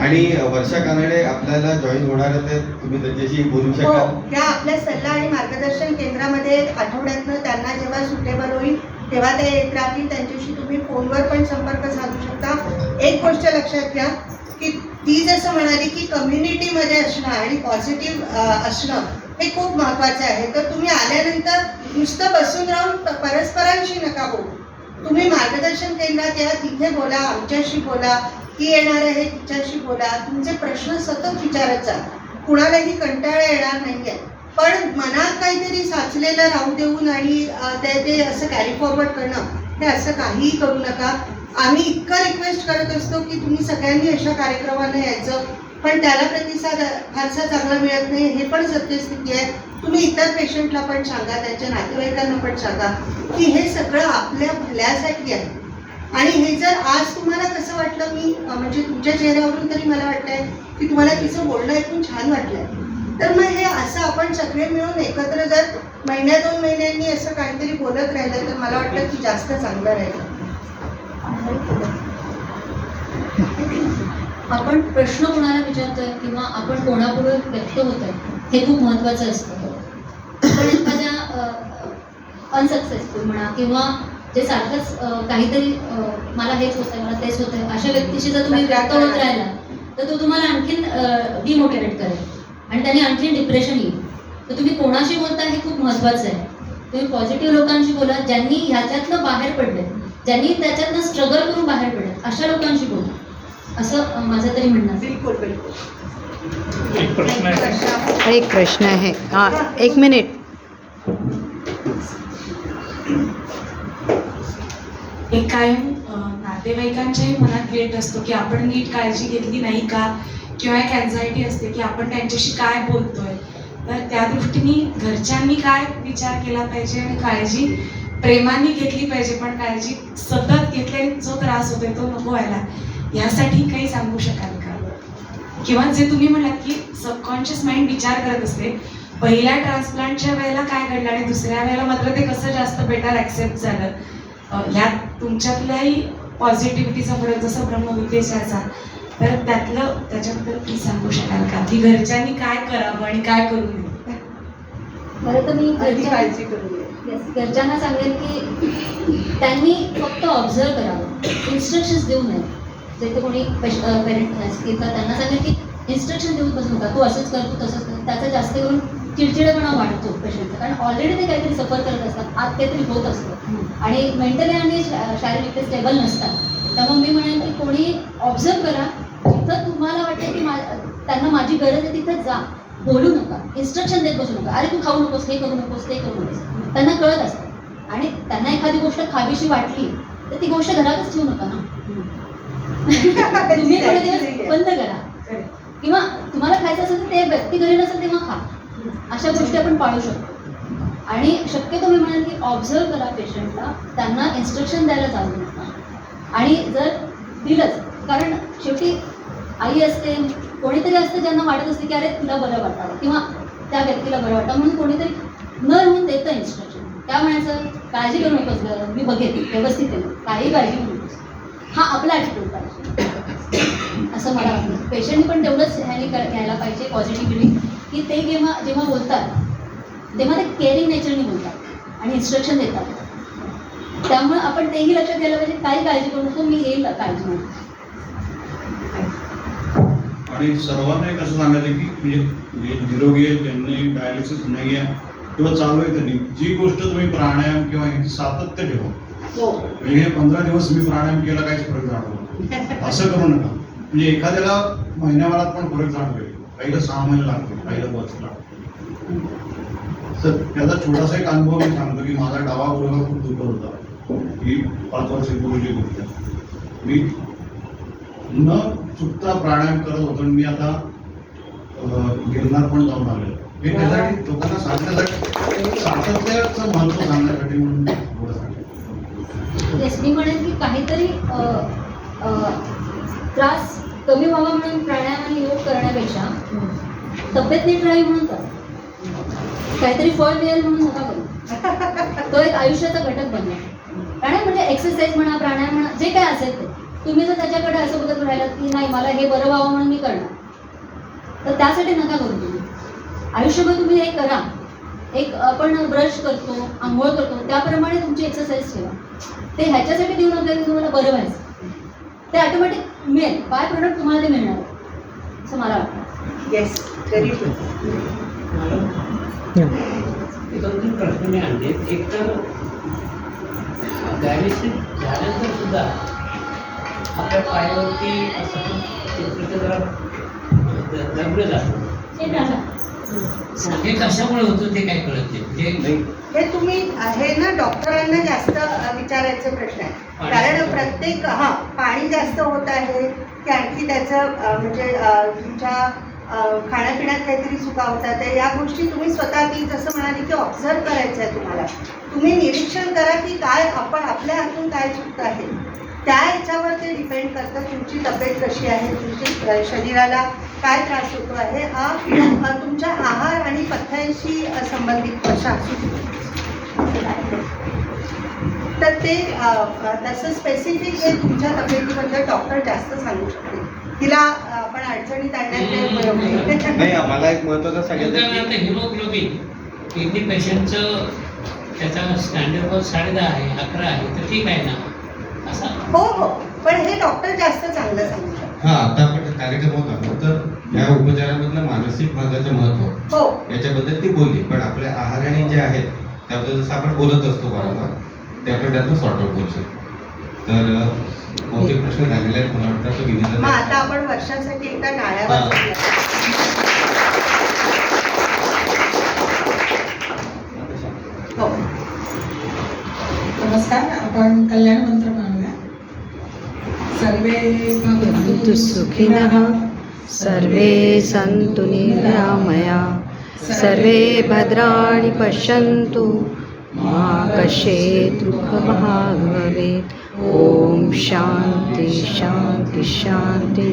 आणि वर्षा कानडे आपल्याला जॉईन होणार आहेत, तुम्ही त्यांच्याशी बोलू हो, शकाल. त्या आपल्या सल्ला आणि मार्गदर्शन केंद्रामध्ये आठवड्यातनं त्यांना जेव्हा सुटेबल होईल तेव्हा ते येत राहतील. त्यांच्याशी तुम्ही फोनवर पण संपर्क साधू शकता. एक गोष्ट लक्षात घ्या की ती जसं म्हणाली की कम्युनिटीमध्ये असणं आणि पॉझिटिव्ह असणं हे खूप महत्त्वाचं आहे. तर तुम्ही आल्यानंतर नुसतं बसून राहून परस्परांशी नका बोलू. तुम्ही मार्गदर्शन केंद्रात या, तिथे बोला, आमच्याशी बोला, ती येणार आहे तिच्याशी बोला, तुमचे प्रश्न सतत विचारत जा. कुणालाही कंटाळा येणार नाहीये. पण मनात काहीतरी साचलेलं राहू देऊन आणि ते असं कॅरी फॉरवर्ड करणं हे असं काहीही करू नका. आम्ही इतकं रिक्वेस्ट करत असतो की तुम्ही सगळ्यांनी अशा कार्यक्रमांना यायचं, पण त्याला प्रतिसाद फारसा चांगला मिळत नाही. हे पण सत्यस्थिती आहे. तुम्ही इतर पेशंटला पण सांगा, त्यांच्या नातेवाईकांना पण सांगा की हे सगळं आपल्या भल्यासाठी आहे. आणि हे जर आज तुम्हाला कसं वाटलं, मी म्हणजे तुमच्या चेहऱ्यावरून तरी मला वाटतंय की तुम्हाला तिचं बोलणं ऐकून छान वाटलंय, तर मग हे असं आपण सगळे मिळून एकत्र जर महिन्या 2 महिन्यांनी असं काहीतरी बोलत राहिलं तर मला वाटतं की जास्त चांगलं राहिलं. आपण प्रश्न कोणाला विचारतोय किंवा आपण कोणापुढे व्यक्त होतोय हे खूप महत्त्वाचं असतं. पण एखाद्या अनसक्सेसफुल म्हणा किंवा जे सारखंच काहीतरी मला हेच होतंय, मला तेच होतंय, अशा व्यक्तीशी जर तुम्ही व्यक्त होत राहिला तर तो तुम्हाला आणखीन डिमोटिवेट करेल आणि त्याने आणखीन डिप्रेशन येईल. तर तुम्ही कोणाशी बोलता हे खूप महत्त्वाचं आहे. तुम्ही पॉझिटिव्ह लोकांशी बोला, ज्यांनी ह्याच्यातनं बाहेर पडले, ज्यांनी त्याच्यातनं स्ट्रगल करून बाहेर पडले, अशा लोकांशी बोला, असं माझं तरी म्हणणं. बिलकुल बिलकुल. एक प्रश्न आहे. एक प्रश्न आहे. हां, 1 मिनिट. एक कायम नातेवाईकांच्याही मनात गिल्ट असतो की आपण नीट काळजी घेतली नाही का, किंवा एक अँझायटी असते की आपण त्यांच्याशी काय बोलतोय. तर त्या दृष्टीने घरच्यांनी काय विचार केला पाहिजे आणि काळजी प्रेमाने घेतली पाहिजे, पण काळजी सतत घेतल्याने जो त्रास होतोय तो नको व्हायला, यासाठी काही सांगू शकाल का? किंवा जे तुम्ही म्हणालात की सबकॉन्शियस माइंड विचार करत असते, पहिल्या ट्रान्सप्लांटच्या वेळेला काय घडलं आणि दुसऱ्या वेळेला मात्र ते कसं जास्त बेटर ॲक्सेप्ट झालं, ह्यात तुमच्यातल्याही पॉझिटिव्हिटीचा फरक जसं ब्रह्मविद्येचा, तर त्याच्याबद्दल प्लीज सांगू शकाल का की घरच्यांनी काय करावं आणि काय करू नये? बरं, तर मी काळजी करू. घरच्यांना सांगेन की त्यांनी फक्त ऑब्झर्व करावं, इन्स्ट्रक्शन्स देऊ नये. जर ते कोणी पेरेंट असतील तर त्यांना सांगेल की इन्स्ट्रक्शन देऊन बसू नका, तू असंच कर, तू तसंच कर. त्याचा जास्त करून चिडचिडेपणा वाढतो पेशंटचा, कारण ऑलरेडी ते काहीतरी सफर करत असतात, आत काहीतरी होत असतं आणि मेंटली आणि शारीरिक ते स्टेबल नसतात. त्यामुळे मी म्हणेन की कोणी ऑब्झर्व करा, जिथं तुम्हाला वाटतं की त्यांना माझी गरज आहे तिथं जा, बोलू नका, इन्स्ट्रक्शन देत बसू नका, अरे तू खाऊ नकोस, हे करू नकोस, ते करू नकोस. त्यांना कळत असतं आणि त्यांना एखादी गोष्ट खावीशी वाटली तर ती गोष्ट घरातच ठेवू नका ना. तुम्ही थोडे दिवस बंद करा किंवा तुम्हाला खायचं असेल तर ते व्यक्ती घरी नसेल तेव्हा खा. अशा गोष्टी आपण पाळू शकतो. आणि शक्यतो मी म्हणेन की ऑब्झर्व करा पेशंटला, त्यांना इन्स्ट्रक्शन द्यायला चालू नका. आणि जर दिलंच, कारण शेवटी आई असते, कोणीतरी असतं ज्यांना वाटत असते की अरे तुला बरं वाटावं किंवा त्या व्यक्तीला बरं वाटावं, म्हणून कोणीतरी न राहून देतं इन्स्ट्रक्शन. त्या म्हणायचं काळजी करू नकोस गं, मी बघेन व्यवस्थित आहे, काही काळजी करू नकोस. हा आपला ॲटिट्यूड पाहिजे असं मला वाटतं. पेशंटनी पण तेवढंच ह्याने घ्यायला पाहिजे पॉझिटिव्हली की ते जेव्हा बोलतात तेव्हा ते केअरिंग नेचरने बोलतात आणि इन्स्ट्रक्शन देतात. त्यामुळे आपण तेही लक्षात घ्यायला पाहिजे, काही काळजी करू नको, मी येईल काळजी म्हणून. आणि सर्वांना एक असं सांगायचं की म्हणजे निरोगी आहे, त्यांनी डायलिसिस नाही आहे किंवा चालू आहे त्यांनी, जी गोष्ट तुम्ही प्राणायाम किंवा हे सातत्य ठेवा. म्हणजे हे 15 दिवस मी प्राणायाम केला काहीच फरक जाणवला असं करू नका. म्हणजे एखाद्याला महिन्याभरात पण फरक जाणवेल, काहीला 6 महिने लागतील, काहीला वर्ष लागतील. तर त्याचा छोटासा एक अनुभव मी सांगतो की माझा डावा गुडघा खूप दुखत होता. ही 5 वर्षापूर्वीची गोष्ट आहे. मी न चुकता प्राणायाम करत होतो आणि मी आता गिरनार पण जाऊन आलेलो. हे त्यासाठी लोकांना सांगण्यासाठी, सातत्याचं महत्त्व सांगण्यासाठी म्हणून थोडं सांगितलं. येस, मी म्हणेन की काहीतरी त्रास कमी व्हावा म्हणून प्राणायाम आणि योग करण्यापेक्षा तब्येत नीट राहावी म्हणून करा. काहीतरी फळ मिळेल म्हणून नका करू. तो एक आयुष्याचा घटक बनला. प्राणायाम म्हणजे एक्सरसाइज म्हणा, प्राणायाम म्हणा, जे काय असेल ते. तुम्ही जर त्याच्याकडे असं बघत राहिलात की नाही मला हे बरं व्हावं म्हणून मी करणार, तर त्यासाठी नका करू तुम्ही. आयुष्यभर तुम्ही हे करा. एक आपण ब्रश करतो, आंघोळ करतो, त्याप्रमाणे तुमची एक्सरसाइज ठेवा. ते ह्याच्यासाठी देऊ नका की तुम्हाला बरं व्हायचं. ते ऑटोमॅटिक मिळेल, बाय प्रोडक्ट तुम्हाला ते मिळणार असं मला वाटतं. Yes, very good. 2-3 प्रश्न मी आणले. एक तर डायलिसिस झाल्यानंतर सुद्धा आपल्या पायावरती असं चित्र जरा दबलं जातं. हे कशामुळे होतं ते काय कळत नाही. हे तुम्ही हे ना डॉक्टरांना जास्त विचारायचा प्रश्न आहे. कारण प्रत्येक पाणी जास्त होत आहे की आणखी त्याचं म्हणजे तुमच्या खाण्यापिण्यात काहीतरी चुका होतात आहे, या गोष्टी तुम्ही स्वतः ती जसं म्हणाली की ऑब्झर्व करायचं आहे तुम्हाला. तुम्ही निरीक्षण करा की काय आपण आपल्या हातून काय चुकतं आहे. त्या ह्याच्यावर ते डिपेंड करतं तुमची तब्येत कशी आहे, तुमची शरीराला काय त्रास होतो आहे, हा तुमच्या आहार आणि पथ्यांशी संबंधित कशा असू शकतो. तर ते तसं स्पेसिफिक हे तुमच्या तब्येतीबद्दल डॉक्टर जास्त सांगू शकते. तिला आपण अडचणीत आणण्यात नाही. आम्हाला एक महत्त्वाचं सांगितलं की हिमोग्लोबिन किडनी पेशंटचं त्याचा स्टँडर्ड 10.5 आहे, 11 आहे, तर ठीक आहे ना असा. हो, पण हे डॉक्टर जास्त चांगलं सांगू शकतात. आता आपण कार्यक्रम होता तर या उपचारामधलं मानसिक भागाचं महत्त्व हो, याच्याबद्दल ती बोलली. पण आपल्या आहाराने जे आहेत त्याबद्दल जसं आपण बोलत असतो वारंवार, ते आपण त्यातून सॉर्ट आउट करू शकतो. तर बहुतेक प्रश्न झालेले आहेत. मला वाटतं तो विविध. मग आता आपण वर्षासाठी एकदा टाळ्या वाजवूया. हो, नमस्कार. आपण कल्याण मंत्र म्हणूया. सर्वे भवन्तु सुखिनः, सर्वे सन्तु निरामया, सर्वे भद्राणि पश्यन्तु, मा कश्चित् दुःखभाग् भवेत्. ओम शांति शांति शांति.